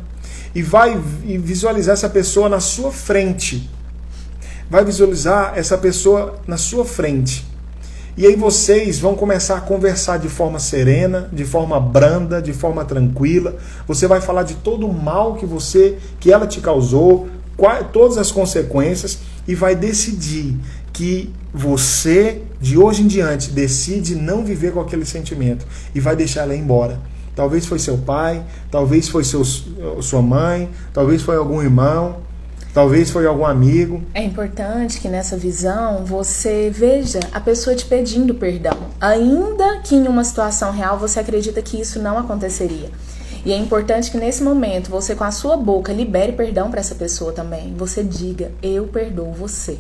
Speaker 1: e vai visualizar essa pessoa na sua frente. Vai visualizar essa pessoa na sua frente. E aí vocês vão começar a conversar de forma serena, de forma branda, de forma tranquila. Você vai falar de todo o mal que ela te causou, todas as consequências, e vai decidir que você, de hoje em diante, decide não viver com aquele sentimento e vai deixar ela ir embora. Talvez foi seu pai, talvez foi sua mãe, talvez foi algum irmão, talvez foi algum amigo.
Speaker 2: É importante que nessa visão você veja a pessoa te pedindo perdão, ainda que em uma situação real você acredita que isso não aconteceria. E é importante que nesse momento você com a sua boca libere perdão para essa pessoa também. Você diga: eu perdoo você.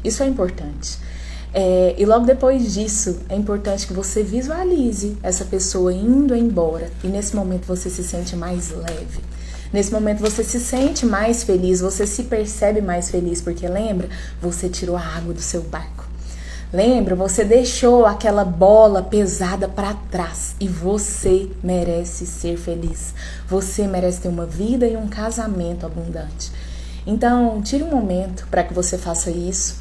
Speaker 2: Isso é importante. E logo depois disso, é importante que você visualize essa pessoa indo embora. E nesse momento você se sente mais leve. Nesse momento você se sente mais feliz, você se percebe mais feliz, porque lembra, você tirou a água do seu barco. Lembra, você deixou aquela bola pesada para trás e você merece ser feliz. Você merece ter uma vida e um casamento abundante. Então, tire um momento para que você faça isso.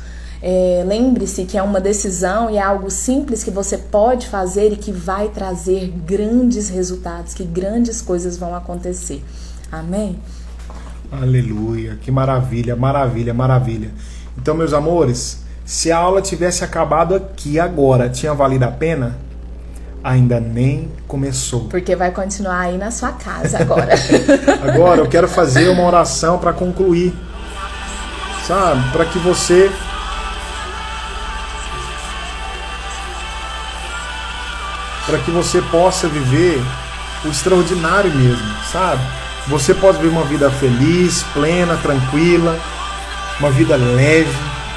Speaker 2: Lembre-se que é uma decisão e é algo simples que você pode fazer e que vai trazer grandes resultados, que grandes coisas vão acontecer. Amém?
Speaker 1: Aleluia, que maravilha, maravilha, maravilha. Então, meus amores, se a aula tivesse acabado aqui agora, tinha valido a pena? Ainda nem começou.
Speaker 2: Porque vai continuar aí na sua casa agora.
Speaker 1: Agora eu quero fazer uma oração para concluir, sabe? Para que você possa viver o extraordinário mesmo, sabe? Você pode viver uma vida feliz, plena, tranquila, uma vida leve.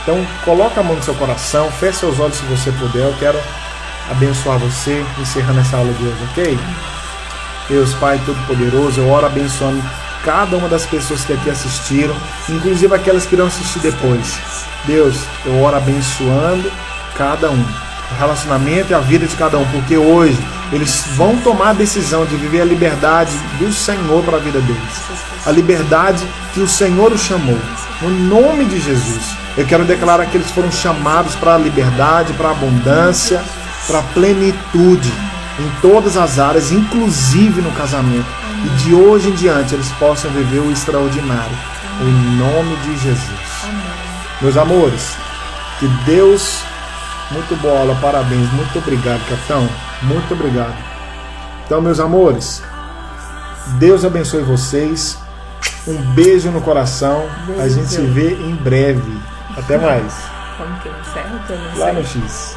Speaker 1: Então, coloca a mão no seu coração, feche seus olhos se você puder. Eu quero abençoar você, encerrando essa aula de hoje, ok? Deus Pai Todo-Poderoso, eu oro abençoando cada uma das pessoas que aqui assistiram, inclusive aquelas que irão assistir depois. Deus, eu oro abençoando cada um. O relacionamento e a vida de cada um. Porque hoje eles vão tomar a decisão de viver a liberdade do Senhor para a vida deles. A liberdade que o Senhor os chamou. No nome de Jesus. Eu quero declarar que eles foram chamados para a liberdade, para a abundância, para a plenitude em todas as áreas, inclusive no casamento. E de hoje em diante eles possam viver o extraordinário. Em nome de Jesus. Meus amores, que Deus... Muito bola, parabéns, muito obrigado, capitão. Muito obrigado. Então, meus amores, Deus abençoe vocês. Um beijo no coração. A gente se vê em breve. Até mais.
Speaker 2: Como que eu encerro?
Speaker 1: Lá no X.